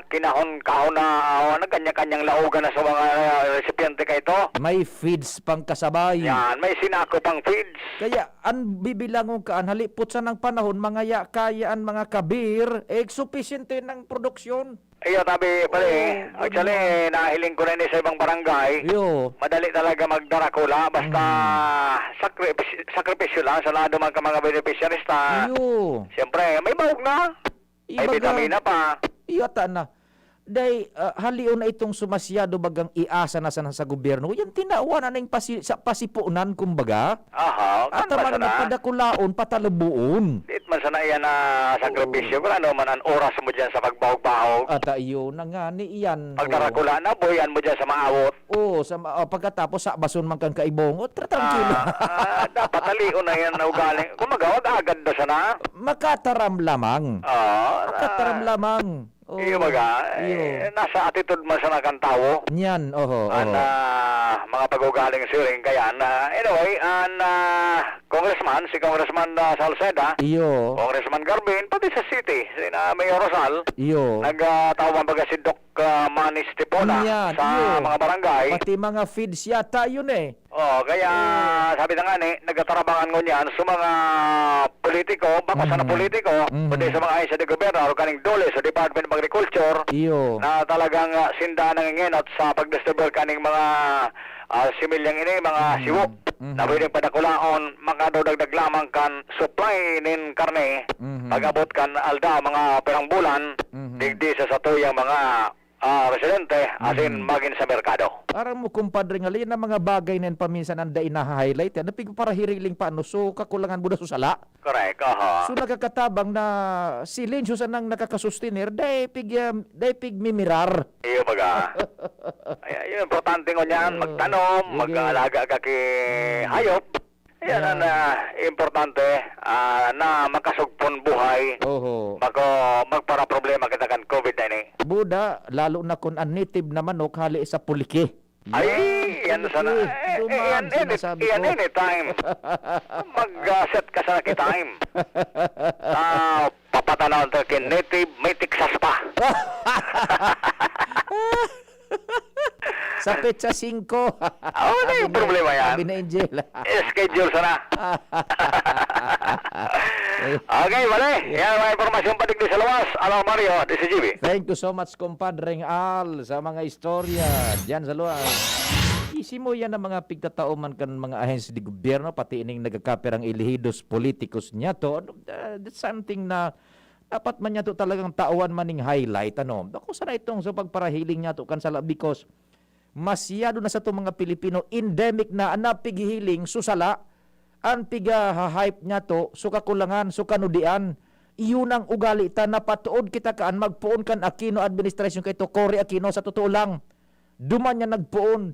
kinahon-kahon na kanya-kanyang laugan na sa mga resipiyente ka ito. May feeds pang kasabay. Yan, may sinako pang feeds. Kaya an bibilangon kaan halipot sa ng panahon mga kayaan mga kabir sufficiente ng produksyon. Iyo tabi pare, actually nahiling ko na ini sa ibang barangay. Madali talaga magdarakula basta sakripisyo lang sa lado man ka mga beneficiarista. Siyempre may bahog na. May vitamina pa. Iyata na. Day halion na itong sumasyado bagang iasa na sa gobyerno. Yan tinawa na ng pasipunan kumbaga. At man napadakulaon patalabuon. Dit man sana iyan na sakripisyo pero ano man ang oras mo dyan sa pagbahog-bahog. At iyo na nga ni iyan. Pagkarakula na boyan mo dyan sa maawot. Pagkatapos sa bason man kang kaibong. Tranquilo. Dapat halion na yan na ugaling. Kumagawag agad na sana. Makataram lamang. Makataram lamang. Iyo baga, nasa attitude man sa nakang tao. Yan, mga pag-ugaling siring kaya anyway, congressman, si Congressman Salceda, Iyo. Congressman Garbin, pati sa city, si na Mayor Rosal, Iyo. nagtawag baga si Doc Manny Stipona Yan, sa iyo. mga barangay. Pati mga feeds yata yun eh. Kaya sabi na nga ni, nagtatarabangan ko niyan sa mga politiko, baka sa na politiko, pati sa mga ahensya de gobyerno, o kaning dole sa Department of Agriculture, Iyo. na talagang sinda nanginginot sa pag-distribute kaning mga similyang ini, mga siwok, na pwedeng padakulaon, makadodagdag lamang kan supply nin karne, pag-abot kan alda mga perang bulan, digdi sa satuyang mga residente, asin magin sa merkado. Parang mo kumpadre nga na mga bagay na paminsan ang dain na highlight. Ano pig para hiriling paano so kakulangan mo na susala. Correct, So nagkakatabang na silin so sanang nakakasustenir day pig mimirar. Iyo baga. Ay, importante ngo niyan, magtanom, mag-alaga ka kay hayop. Yan ang importante na makasugpon buhay. Bako magpara problema kita kan COVID-19. Buda, lalo na kung an native na manok hali sa puliki. Ay, yan sana. Yan anytime. Mag-set ka sa time. Papatanaw to kin native, may tiksas pa. Sa petsa 5. Na yung problema yan. Sabi na Angel. Schedule sana. Okay, bale. Yan mga impormasyon patig di sa luwas. Alam Mario, DCGB. Thank you so much, compadreng Al, sa mga istorya diyan sa luwas. Isi mo yan ang mga pigtatauman kan mga ahensya di gobyerno, pati ining nagkakaperang ilihidos politikus niya to. That's something na dapat man niya to talagang tauan maning highlight. Ako sana itong sa pagparahiling niya to kansala because masyado na sa itong mga Pilipino endemic na anapighihiling susala ang piga-hype niya to sukakulangan, sukanudian. Iyon ang ugali ta na patuod kita kaan magpuon kan Aquino administration kay to Cory Aquino sa totoo lang. Duman niya nagpuon.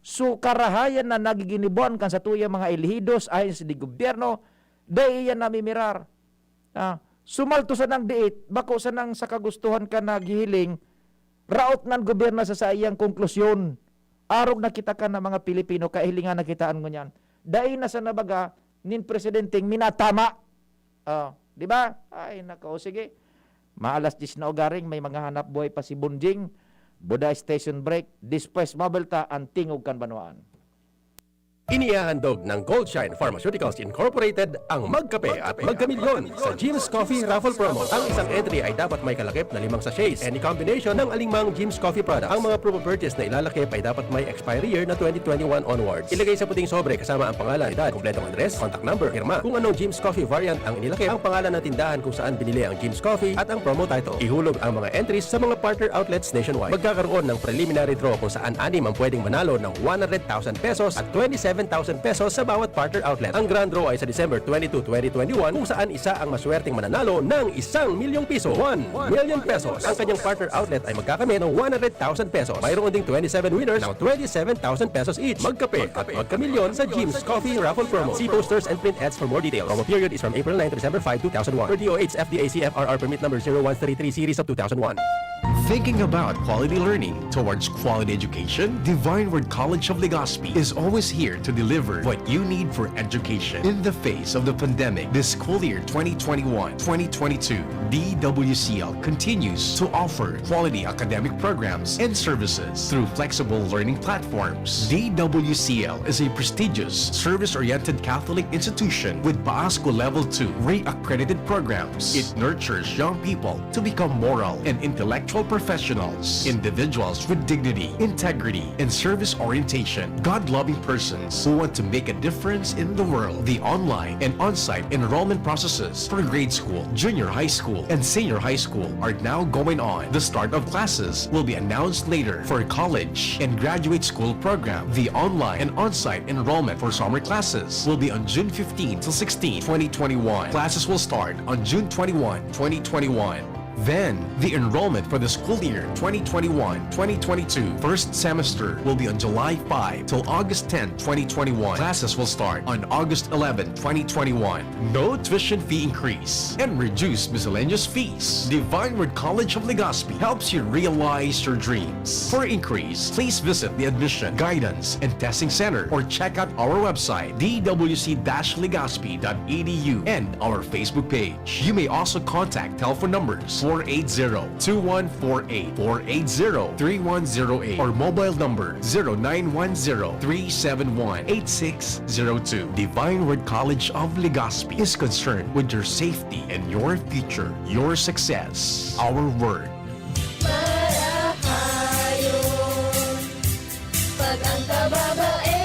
So karahayan na nagiginibuan kan sa tuyang mga ilihidos ayon sa di gobyerno, day yan namimirar. Sumalto sa nang diit, bako sa nang sa kagustuhan ka naghihiling, raot ng gobyerno sa sayang konklusyon. Arog na kita ka na mga Pilipino, kahilingan na kitaan mo niyan. Dahil na sa nabaga, nin presidenteng minatama. Di ba? Ay, nako, sige. Maalas 10 na ugaring, may mga hanap buhay pa si Bunjing, Buday Station Break, Dispress Mabelta, ang Tingog Kanbanwaan. Inihahandog ng Goldshine Pharmaceuticals Incorporated ang Magkape at Magkamilyon sa Jim's Coffee Raffle Promo. Ang isang entry ay dapat may kalakip na 5 sachets. Any combination ng alingmang Jim's Coffee products. Ang mga proof of purchase na ilalakip ay dapat may expiry year na 2021 onwards. Ilagay sa puting sobre kasama ang pangalan, edad, kompletong address, contact number, firma, kung anong Jim's Coffee variant ang inilakip, ang pangalan ng tindahan kung saan binili ang Jim's Coffee at ang promo title. Ihulog ang mga entries sa mga partner outlets nationwide. Magkakaroon ng preliminary draw kung saan 6 ang pwedeng manalo ng 100,000 pesos at 27,000 pesos sa bawat partner outlet. Ang grand draw ay sa December 22, 2021 kung saan isa ang maswerteng mananalo ng 1,000,000 piso. 1 million pesos. Ang kanyang partner outlet ay magkakamit ng 100,000 pesos. Mayroon ding 27 winners ng 27,000 pesos each. Magkape at magkamilyon sa Jim's Coffee Raffle Promo. See posters and print ads for more details. Promo period is from April 9 to December 5, 2001. Per DOH FDA CFRR permit number 0133 series of 2001. Thinking about quality learning towards quality education? Divine Word College of Legazpi is always here to deliver what you need for education. In the face of the pandemic, this school year 2021-2022, DWCL continues to offer quality academic programs and services through flexible learning platforms. DWCL is a prestigious, service-oriented Catholic institution with PAASCO Level 2 re-accredited programs. It nurtures young people to become moral and intellectual professionals, individuals with dignity, integrity, and service orientation, God-loving persons who want to make a difference in the world. The online and on-site enrollment processes for grade school, junior high school, and senior high school are now going on. The start of classes will be announced later. For college and graduate school program, the online and on-site enrollment for summer classes will be on June 15 till 16, 2021. Classes will start on June 21, 2021. Then, the enrollment for the school year 2021-2022 first semester will be on July 5 till August 10, 2021. Classes will start on August 11, 2021. No tuition fee increase and reduced miscellaneous fees. Divine Word College of Legazpi helps you realize your dreams. For increase, please visit the Admission, Guidance, and Testing Center or check out our website dwc-legazpi.edu and our Facebook page. You may also contact telephone numbers 480-2148, 480-3108, or mobile number 0910-371-8602. Divine Word College of Legazpi is concerned with your safety and your future, your success, our word. Pag ang kababaehan,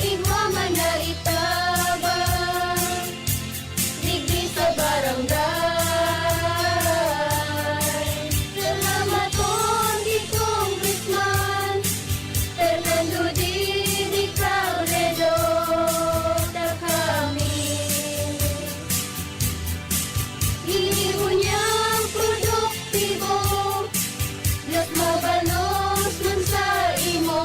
igwa man na itabang, digdi sa barangay. Salamat Condy Congressman Fernando Didi Cabredo na kami. Hiniho niyang produktibo, Diyos mabalos man sa imo.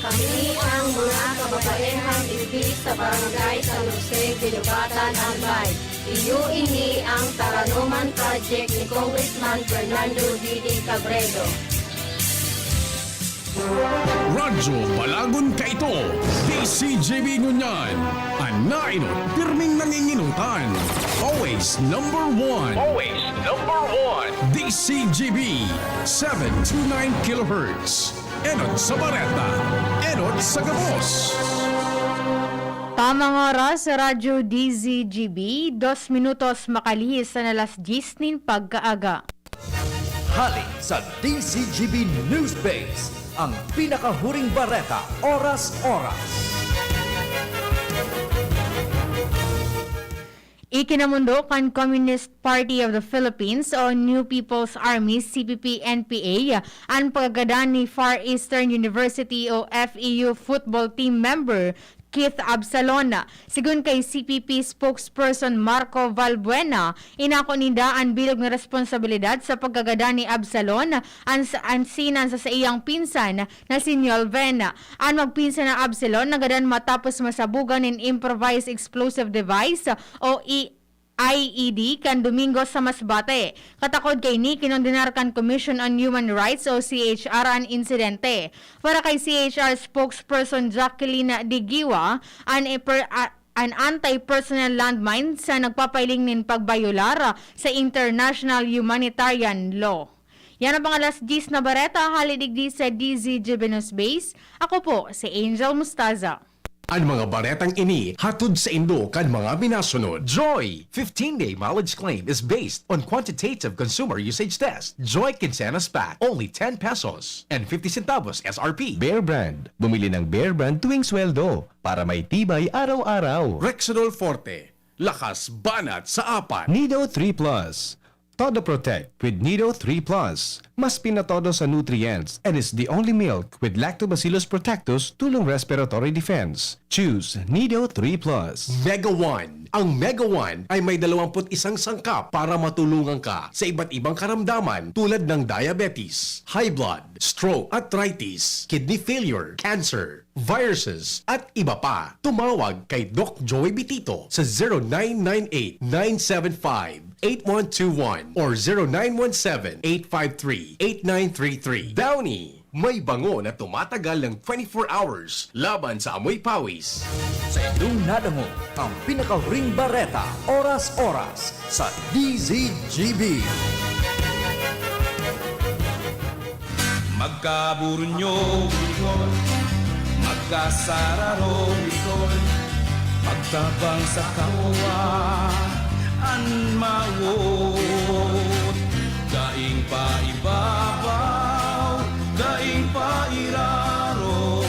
Kami ang mga kababaehang ibig sa barangay San Jose, Bilugatan, Albay. Iyo ini ang Taranuman Project ni Congressman Fernando Didi Cabredo. Radyo Balagon ka ito, DCGB Ngunyan, anainot, pirming nanginginutan. Always number one. Always number one. DCGB 729 kHz. Enot sa Bareta, enot sa Gabos. Tamang oras sa Radyo DZGB, 2 minutos makalihis na alas 10 pagkaaga. Hali sa DCGB News Base, ang pinakahuring bareta, oras-oras. Ikinamundo kan Communist Party of the Philippines o New People's Army CPP-NPA ang pagkagadan ni Far Eastern University o FEU football team member Keith Absalona. Sigun kay CPP spokesperson Marco Valbuena, inako nida ang bilog na responsibilidad sa pagkagada ni Absalon ang sinan sa iyang pinsan na si Niolvena. Ang magpinsan na Absalon nagadan matapos masabugan ng improvised explosive device o IED kan Domingo sa Masbate. Katakod kay ni kinondenar kan Commission on Human Rights o CHR ang insidente. Para kay CHR spokesperson Jacqueline Digiwa, an anti-personnel landmine sa nagpapailing nin pagbayular sa international humanitarian law. Yan ang mga alas 10 na bareta, halidigdi sa DZGB News Base. Ako po si Angel Mustaza. Ang mga baretang ini hatod sa Indo kan mga binasunod. Joy 15-day mileage claim is based on quantitative consumer usage test. Joy Quincenas Pack, only 10 pesos and 50 centavos SRP. Bear Brand. Bumili ng Bear Brand tuwing sweldo para may tibay araw-araw. Rexidol Forte, lakas banat sa apat. Nido 3 Plus. Todo Protect with Nido 3 Plus. Mas pinatodo sa nutrients and is the only milk with Lactobacillus protectus tulong respiratory defense. Choose Nido 3 Plus. Mega One. Ang Mega One ay may 21 sangkap para matulungan ka sa iba't ibang karamdaman tulad ng diabetes, high blood, stroke, arthritis, kidney failure, cancer, viruses, at iba pa. Tumawag kay Doc Joey Bitito sa 0998-975-8121 or 0917-853-8933. Downy, may bango na tumatagal ng 24 hours laban sa amoy pawis. Sa inyong nadango, ang pinakahuring bareta, oras-oras sa DZGB. Magkaburunyo, bikol, magkasararo, bikol, magtabang sa kawa, anmawot, daing pa ibabaw, daing pa iraro,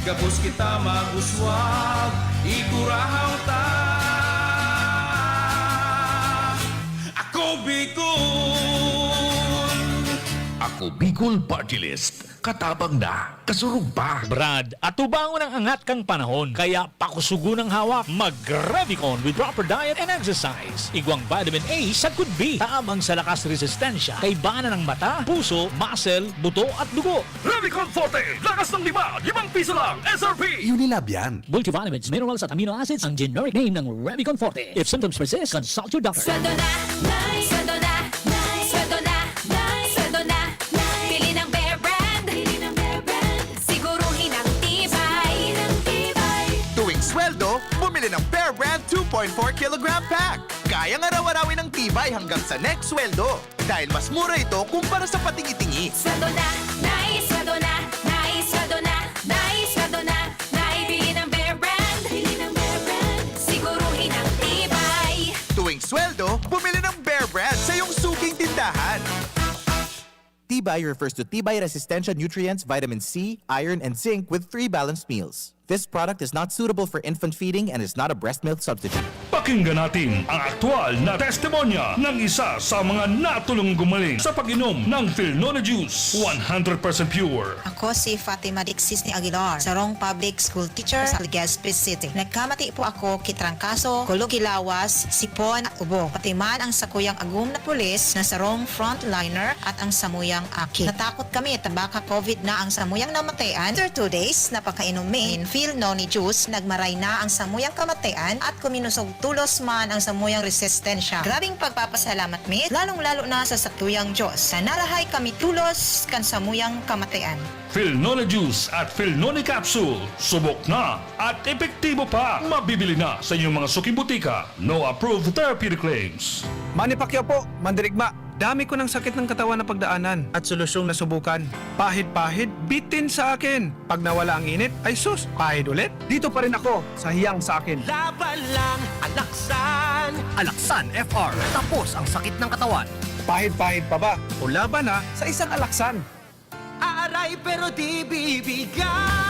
gabos kita maguswag, ikurahaw ta. Ako Bicol! Ako Bicol Party List. Katabang na, kasurug pa. Brad, atubangon ang angat kang panahon. Kaya pakusugo ng hawak, mag-Revicon with proper diet and exercise. Igwang vitamin A sa could be. Taamang sa lakas resistensya. Kay bana ng mata, puso, muscle, buto at dugo. Revicon Forte, lakas ng 5 piso lang, SRP. Unilab yan. Multivitamins, minerals at amino acids ang generic name ng Revicon Forte. If symptoms persist, consult your doctor. Sweldo na, sweldo na, sweldo na, sweldo na. Pili ng Bear Brand, siguruhin ang tibay. Tuwing sweldo, bumili ng Bear Brand 2.4 kilogram pack. Kayang araw-arawin ang tibay hanggang sa next sweldo. Dahil mas mura ito kumpara sa patingi-tingi. Sweldo na, sweldo na, sweldo na, sweldo na. Bili ng Bear Brand, siguruhin ang tibay. Tuwing sweldo, bumili ng Bear Brand sa iyong suking tindahan. Tibay refers to Tibay Resistensya Nutrients, Vitamin C, Iron, and Zinc with 3 balanced meals. This product is not suitable for infant feeding and is not a breast milk substitute. Pakinggan natin ang aktwal na testimonya ng isa sa mga natulong gumaling sa pag-inom ng Philnona Juice. 100% pure. Ako si Fatima Dixis ni Aguilar, sarong public school teacher sa Legazpi City. Nagkamati po ako kitrangkaso, kulugilawas, sipon at ubo. Pati man ang sakuyang agum na pulis na sarong frontliner at ang samuyang aki. Natakot kami tabaka COVID na ang samuyang namatayan. After 2 days, napakainom min Philnona Juice, nagmaray na ang samuyang kamatayan at kuminusog tulos man ang samuyang resistensya. Grabing pagpapasalamat mi, lalong-lalo na sa satuyang Diyos. Na narahay kami tulos kan samuyang kamatayan. Philnona Juice at Philnona Capsule. Subok na at epektibo pa. Mabibili na sa inyong mga suking butika. No approved therapeutic claims. Manny Pacquiao po, mandirigma. Dami ko ng sakit ng katawan na pagdaanan at solusyong nasubukan. Pahid-pahid, bitin sa akin. Pag nawala ang init, ay sus, pahid ulit. Dito pa rin ako, sa hiyang sa akin. Laban lang, Alaksan! Alaksan FR. Tapos ang sakit ng katawan. Pahid-pahid pa ba? O laban na sa isang Alaksan. Aaray pero di bibigay.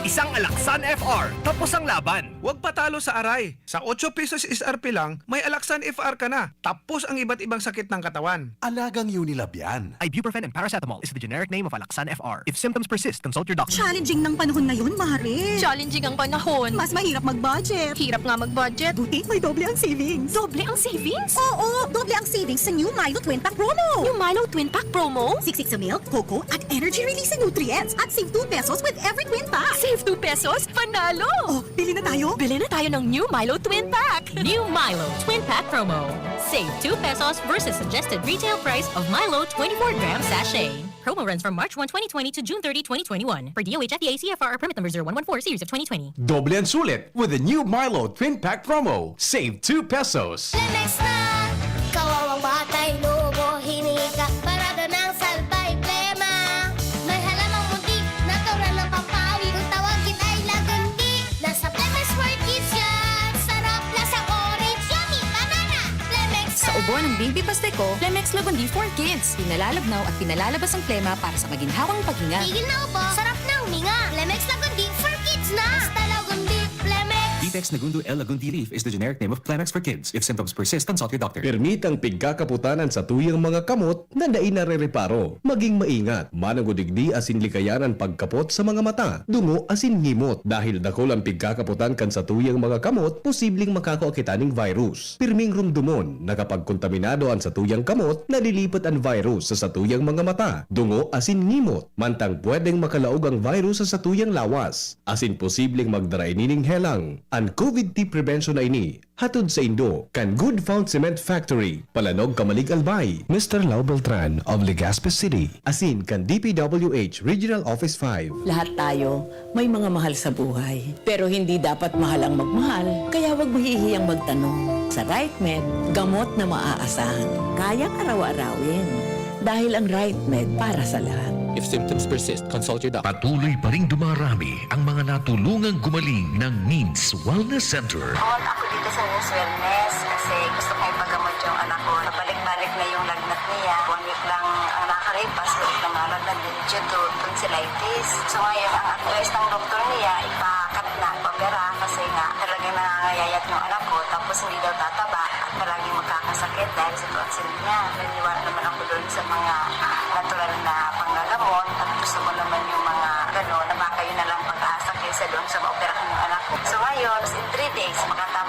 Isang Alaksan FR. Tapos ang laban. Huwag patalo sa aray. Sa 8 pesos SRP lang, may Alaksan FR ka na. Tapos ang iba't ibang sakit ng katawan. Alagang Unilab yan. Ibuprofen and paracetamol is the generic name of Alaksan FR. If symptoms persist, consult your doctor. Challenging ng panahon ngayon, Mare. Challenging ang panahon. Mas mahirap mag-budget. Hirap nga mag-budget. Buti may doble ang savings. Doble ang savings? Oo, doble ang savings sa New Milo Twin Pack Promo. Yung Milo Twin Pack Promo? Siksik sa milk, cocoa, at energy-releasing nutrients. At save 2 pesos with every twin pack. Save 2 pesos? Panalo! Oh, bili na tayo? Bili na tayo ng New Milo Twin Pack! New Milo Twin Pack Promo. Save 2 pesos versus suggested retail price of Milo 24-gram sachet. Promo runs from March 1, 2020 to June 30, 2021. Per DOH FTA CFR permit number 0114 series of 2020. Doble ang sulit with the new Milo Twin Pack Promo. Save 2 pesos. Lemex na! Kawawang batay, lobo, hinika, parada ng salbay, plema. May halamang muntik, natural ng pampawi, kung tawagin ay lagandi. Nasa Lemex for Kids yan, sarap lasang orange, yummy, banana. Lemex na! Sa ubo ng Baby Pasteco, Flemex Lagundi for Kids. Pinalalabnaw at pinalalabas ang plema para sa maginhawang paghinga. Tigil na ubo, sarap na huminga. Lemex Lagundi for Kids na! Basta Lagundi, Lemex. Detex Nagundo L. Lagundi Leaf is the generic name of Plemex for kids. If symptoms persist, consult your doctor. Permit ang pigkakaputanan sa tuyang mga kamot na nainarereparo. Maging maingat. Managudigdi asin likayanan pagkapot sa mga mata. Dungo asin ngimot. Dahil dakol ang pigkakaputan kan sa tuyang mga kamot, posibleng makakaakitaning virus. Pirming rumdumon na kapag kontaminado ang sa tuyang kamot, nalilipat ang virus sa tuyang mga mata. Dungo asin ngimot. Mantang pwedeng makalaog ang virus sa tuyang lawas. Asin posibleng magdarainining helang. Ang COVID-19 prevention na ini, hatod sa Indo, kan Good Found Cement Factory, Palanog, Kamalig, Albay, Mr. Lau Beltran of Legazpi City, asin kan DPWH Regional Office 5. Lahat tayo may mga mahal sa buhay, pero hindi dapat mahal ang magmahal, kaya wag mahihiyang magtanong. Sa RightMed, gamot na maaasahan, kayang araw-arawin, dahil ang RightMed para sa lahat. If symptoms persist, consult your doctor. Patuloy pa rin dumarami ang mga natulungang gumaling ng NINS Wellness Center. Ako dito sa News Wellness kasi gusto kong ipagamot yung anak ko. Nabalik-balik na yung lagnat niya. 1 week lang ang nakakaripas, balik na malagnat din due to tonsillitis. So ngayon, ang advice ng doktor niya, ipakat na, papera kasi nga talagang nangangayayat yung anak ko tapos hindi daw tataba at palaging magkakasakit dahil sa tonsil niya. Naniwala naman ako doon sa mga natural na panggagamot at gusto ko naman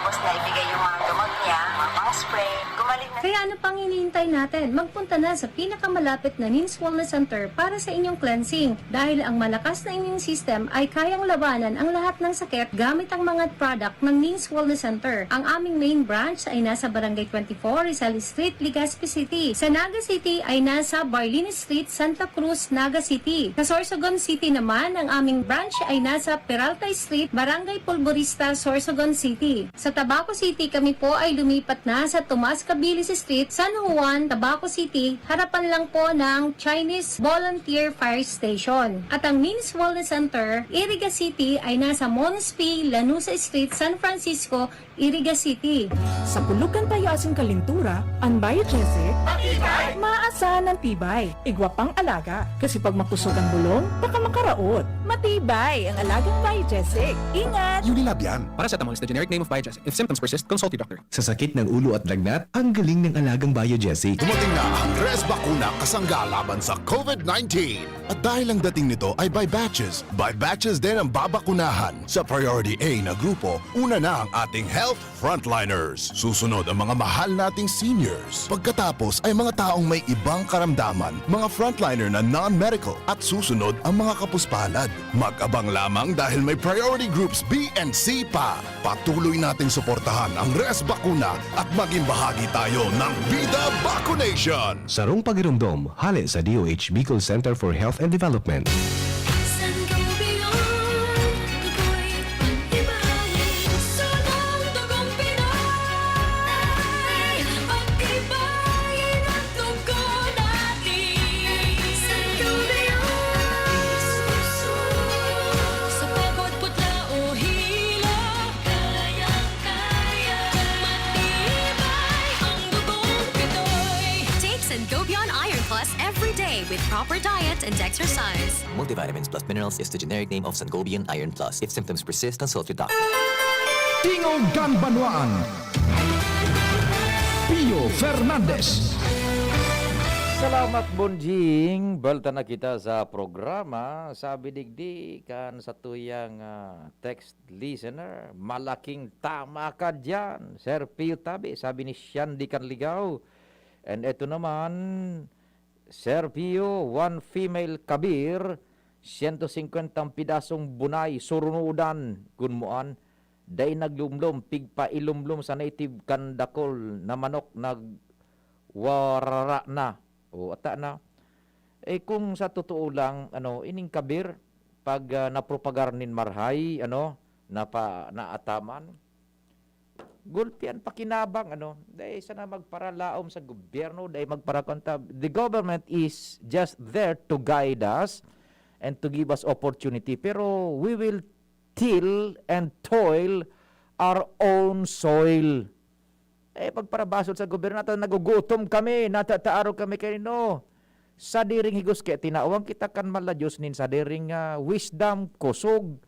Tapos naibigay yung mga gamot niya, mga pang-spray. Gumaling na. Kaya ano pang hinihintay natin? Magpunta na sa pinakamalapit na NINS Wellness Center para sa inyong cleansing. Dahil ang malakas na immune system ay kayang labanan ang lahat ng sakit gamit ang mga product ng NINS Wellness Center. Ang aming main branch ay nasa Barangay 24, Rizal Street, Legazpi City. Sa Naga City ay nasa Barlini Street, Santa Cruz, Naga City. Sa Sorsogon City naman, ang aming branch ay nasa Peralta Street, Barangay Polvorista, Sorsogon City. Sa Tabaco City, kami po ay lumipat na sa Tomas Cabilis Street, San Juan, Tabaco City, harapan lang po ng Chinese Volunteer Fire Station. At ang NINS Wellness Center, Iriga City ay nasa Monospi, Lanusa Street, San Francisco, Iriga City. Sa pulugan tayo asing kalintura, ang Biogesic, maasahan ng tibay, igwa pang alaga. Kasi pag makusog ang bulong, baka makaraot. Matibay ang alagang Biogesic. Ingat! Unilab yan. Paracetamol is the generic name of Biogesic. If symptoms persist, consult your doctor. Sa sakit ng ulo at lagnat, ang galing ng alagang Biogesic. Dumating na ang Res Bakuna kasangga laban sa COVID-19. At dahil ang dating nito ay by batches din ang babakunahan. Sa Priority A na grupo, una na ang ating health frontliners. Susunod ang mga mahal nating seniors. Pagkatapos ay mga taong may ibang karamdaman, mga frontliner na non-medical. At susunod ang mga kapuspalad. Mag-abang lamang dahil may priority groups B and C pa. Patuloy nating suportahan ang Res Bakuna at maging bahagi tayo ng Vida Vaccination. Sarong pagirumdom, hali sa DOH Bicol Center for Health and Development. With proper diet and exercise. Multivitamins plus minerals is the generic name of Sangobion Iron Plus. If symptoms persist, consult your doctor. Tingog Ganbanwaan. Pio Fernandez. Salamat Bonjing. Balta na kita sa programa. Sabi digdi kan sa tuyang text listener. Malaking tama ka dyan. Sir Pio Tabi. Sabi ni Shandy Kanligaw. And ito naman, Sir Pio, one female kabir, 150 pidasong bunay, surunudan, kunmuan, day naglumlum, pigpa ilumlum sa native kandakol na manok nagwarara na. O ata na. Eh kung sa totoo lang, ining kabir, pag napropagar nin marhay, naataman, gulpian pakinabang dahil sana magparalaom sa gobyerno, dahil magparakontab. The government is just there to guide us and to give us opportunity, pero we will till and toil our own soil. Pagparabasol sa gobyerno natin, nagugutom kami, natataaro kami kanino. Sa diring higos kaya tinawang kita kan maladyos nin sa diring wisdom, kusog,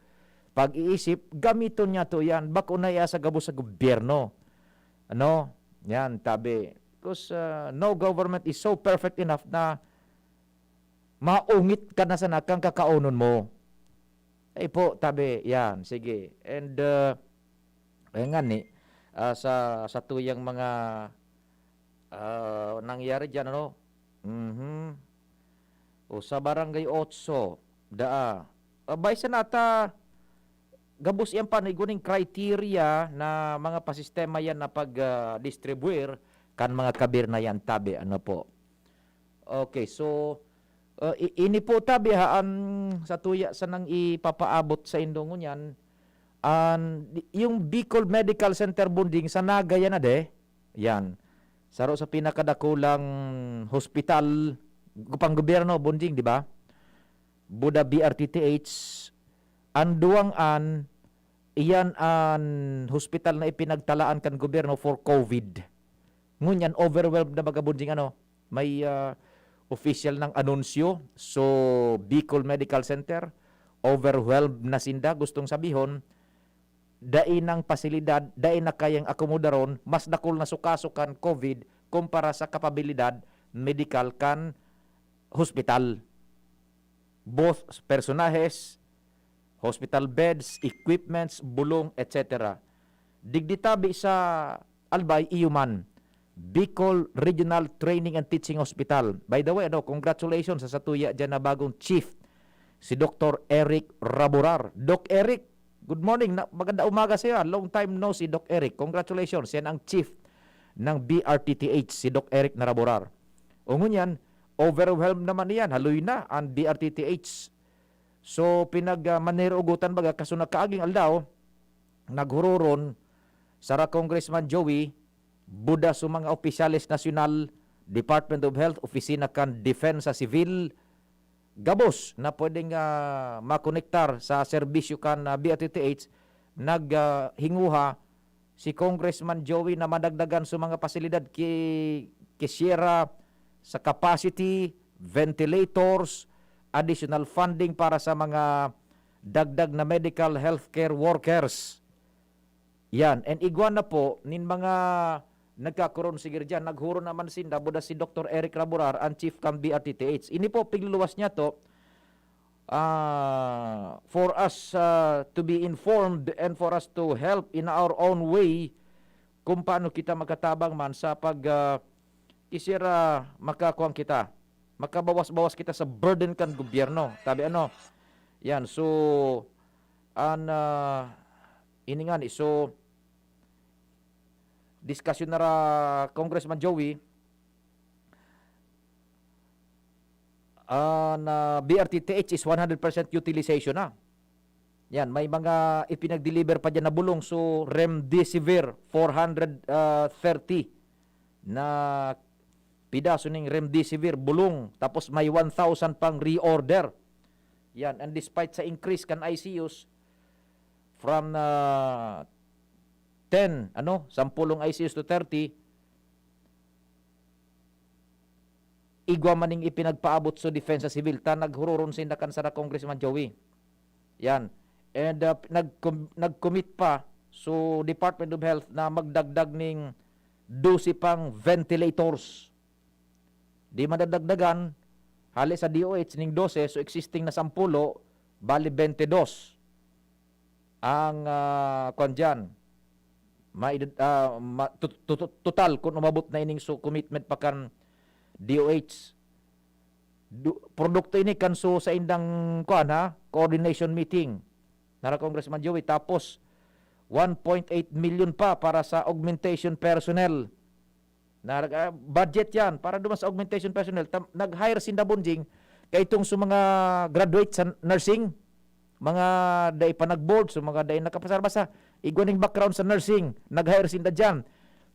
pag-iisip, gamiton niya to yan. Bako na sa gabo sa gobyerno. Yan, tabi. Because no government is so perfect enough na maungit ka na sa nakang kakaunon mo. Po, tabi. Yan, sige. And, sa tuyang mga nangyari dyan, O sa barangay 8, baysa nata, gabos yan pa na iguning criteria na mga pasistema yan na pag-distribuir kan mga kabir na yan tabi. Okay, so ini po tabi sa tuya sa nang ipapaabot sa indongon yan. Yung Bicol Medical Center bunding sa Naga yan yan. Saro sa pinakadakulang hospital pang gobyerno bunding, di ba? Buda BRTTH. Anduang iyan an hospital na ipinagtalaan kan gobyerno for COVID. Ngunyan overwhelmed na bagabunding may official ng anunsyo. So Bicol Medical Center overwhelmed na sinda, gustong sabihon dai ng pasilidad, dai na kayang akomodaron, mas dakol na sukasukan COVID kumpara sa kapabilidad medical kan hospital. Both personahes, hospital beds, equipments, bulong, etc. digditabi sa Albay, Iyuman, Bicol Regional Training and Teaching Hospital. By the way, congratulations sa satuya dyan na bagong chief, si Dr. Eric Raburar. Doc Eric, good morning. Maganda umaga sa iyo. Long time no si Doc Eric. Congratulations. Yan ang chief ng BRTTH, si Doc Eric Raburar. O ngunyan, overwhelmed naman yan. Haloy na ang BRTTH. So, pinag-manirugutan baga kaso nakaaging aldaw, naghururon Sara Congressman Joey, buda sa mga opisyalis nasyonal, Department of Health, Opisina kan Defensa Civil, gabos na pwedeng makonektar sa serbisyo kan BRTTH, naghinguha si Congressman Joey na madagdagan sa mga pasilidad kisira sa capacity, ventilators, additional funding para sa mga dagdag na medical healthcare workers. Yan. And igwan na po, nin mga nagkakaroon sigir dyan, naghuro naman sinda, buda si Dr. Eric Raburar, ang chief ng BRTTH. Ini po, pigluluwas niya to, for us to be informed and for us to help in our own way kung paano kita magkatabang man sa pag isira makakuang kita, makabawas-bawas kita sa burden kan gobyerno. Tabi yan, so iningan, so discussion na ra Congressman Joey na BRTTH is 100% utilization na. Yan, may mga ipinag-deliver pa dyan na bulong. So, Remdesivir, 430 na pidaso ng Remdesivir, bulong. Tapos may 1,000 pang reorder. Yan, and despite sa increase kan ICUs from 10, 10 ICUs to 30, igwa maning ipinagpaabot sa Defensa Civil. Naghururon sindakan sa Congressman Joey. Yan. And nag-commit pa so Department of Health na magdagdag ning 12 pang ventilators. Di madadagdagan, hali sa DOH ning 12, so existing na 10, bali 22 ang kondyan. Total kung umabot na ining so commitment pa kan DOH. Produkto ini kanso sa indang coordination meeting nara Congressman Joey. Tapos 1.8 million pa para sa augmentation personnel. Budget yan para dumas sa augmentation personnel. Nag-hire sinda bunjing kay itong sa mga graduate sa nursing, mga day pa nag-board, so mga day nakapasarbasa, igwaning background sa nursing, nag-hire sinda dyan.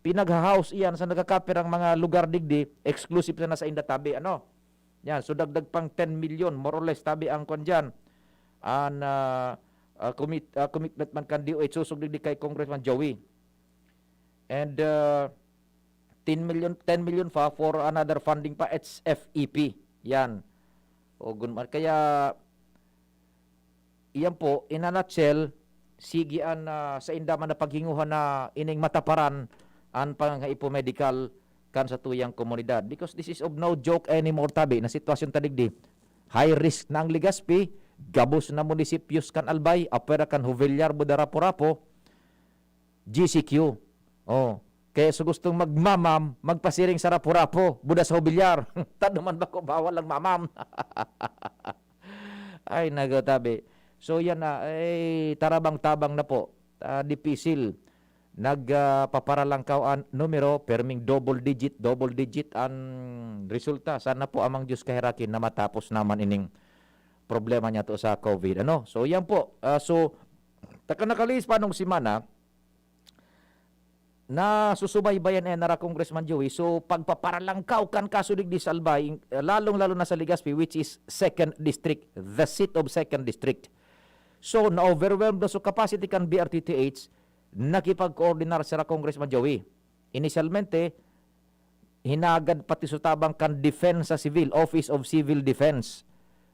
Pinag-house iyan sa nagkakapir ang mga lugar digdi, exclusive na sa inda tabi. Yan, so dagdag pang 10 million, more or less, tabi ang kon dyan. Commitment man kan DOH, susog digdi kay Congressman Joey. And 10 million pa for another funding pa, it's FEP. Yan. Kaya, iyan po, in a nutshell, sigian sa inda man na paghinguhan na ining mataparan ang pangaipo medical kan sa tuyang komunidad. Because this is of no joke anymore tabi na sitwasyon tadigdi. High risk na ang Legazpi, gabos na munisipios kan Albay, apera kan Huvillar, Budarapo-Rapo, GCQ. Kaya so gustong magmamam, magpasiring sa Rapo-Rapo, buda sa Huvillar. Taduman ba ko, bawal lang mamam. Ay, nagatabi. So yan na, tarabang-tabang na po. Dipisil. Nagpaparalangkaw ang numero, perming double digit ang resulta. Sana po amang Diyos kahirakin na matapos naman ining problema niya to sa COVID. So yan po. So, takanakalis pa nung simana, na susubaybayan nara Congressman Joey. So, pagpaparalangkaw kan kasudig di sa Albay, lalong-lalo na sa Legazpi, which is 2nd District, the seat of 2nd District. So, na-overwhelmed na so capacity kan BRTTH, nakipag-coordinar sa Congressman Joey. Initialmente, hinagad pati sutabang kan Defensa Civil, Office of Civil Defense,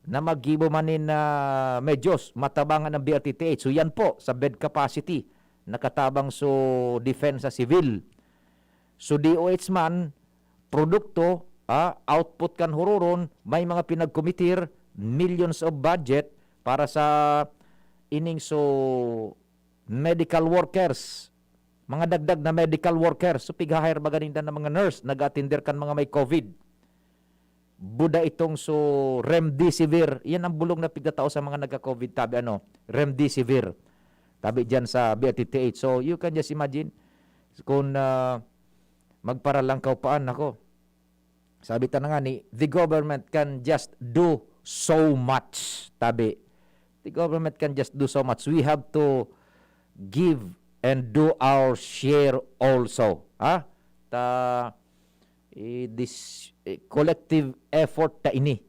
na magibo manin na medyos, matabangan ng BRTTH. So, yan po, sa bed capacity, nakatabang so Defensa Civil. So DOH man, produkto, output kan hururon, may mga pinagkomitir, millions of budget para sa ining so medical workers Mga dagdag na medical worker, so pig-hire ba ganing na mga nurse, nag-atender kan mga may COVID. Buda itong so remdesivir, yan ang bulong na pigtatao sa mga nagka-COVID, tabi remdesivir. Tabi dyan sa BRTTH. So you can just imagine, kung magparalang kaupaan ako, sabi ta na nga ni, the government can just do so much, tabi. The government can just do so much. We have to give and do our share also. This collective effort ta ini.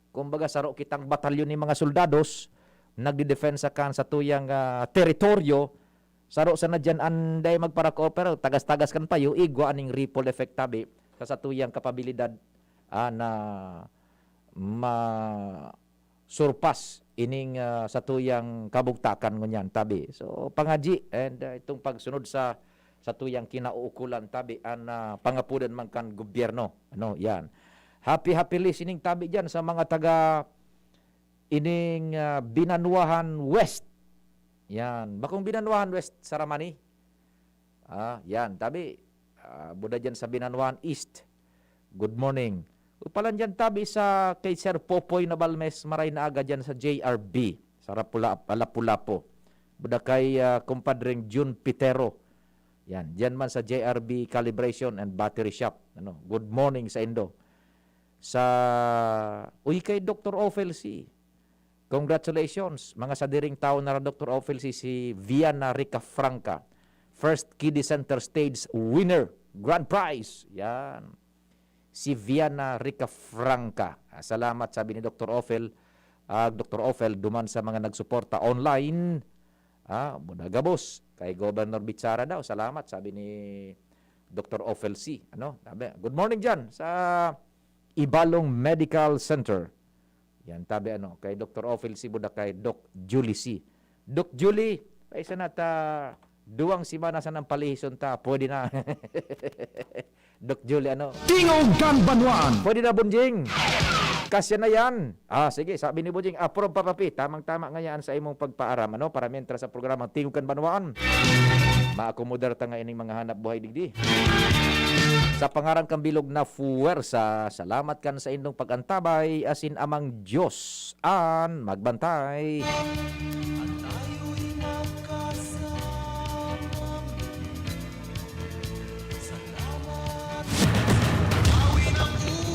Kumbaga saro kitang batalyon ni mga soldados nagdidefensa kan sa tuyang teritoryo, saro sa na dyan anday magparako pero tagas-tagas kan payo igwa aning ripple effect tabi sa tuyang kapabilidad na surpass ining sa tuyang kabugtakan ngunyan tabi. So pangaji and itong pagsunod sa tuyang kinauukulan tabi an pangapudan man kan gobyerno. Yan. Happy listening tabi diyan sa mga taga ining Binanuahan West. Yan. Bakong Binanuahan West Saramani. Yan tabi. Buda diyan sa Binanuahan East. Good morning. Upalan dyan tabi sa kay Sir Popoy na Balmes, maray na aga dyan sa JRB, sa Lapu-Lapu. Buda kay kumpadring June Pitero. Yan, dyan man sa JRB Calibration and Battery Shop. Good morning sa Indo. Kay Dr. Ofelsi. Congratulations, mga sadiring tao na Dr. Ofelsi, si Viana Rica Franca. First Kiddie Center Stage winner, grand prize. Yan. Si Viana Rica Franca. Salamat, sabi ni Dr. Ofel. Dr. Ofel, duman sa mga nagsuporta online. Bunagabos. Kay Governor Bitsara daw. Salamat, sabi ni Dr. Ofel C. Good morning dyan sa Ibalong Medical Center. Yan, tabi kay Dr. Ofel C. Buda kay Doc Julie C. Doc Julie, paisa na ta duwang simana sa ng palihison ta. Pwede na. Doc Julie, Tingog kan Banwaan. Pwede na, Bunjing. Kasya na yan. Sige, sabi ni Bunjing, approve pa papi. Tamang-tama nga yan sa imong pagpaaram. Para mentra sa programang Tingog kan Banwaan. Maakomodar ta nga ining mga hanap buhay digdi. Sa pangarang kang bilog na fuwersa, salamat kan sa indong pagantabay, asin amang Diyos an magbantay.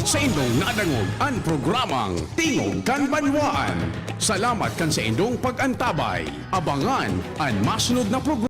Sa indong nadangog ang programang Tingog kan Banwaan. Salamat kan sa indong pag-antabay. Abangan ang masunod na programa.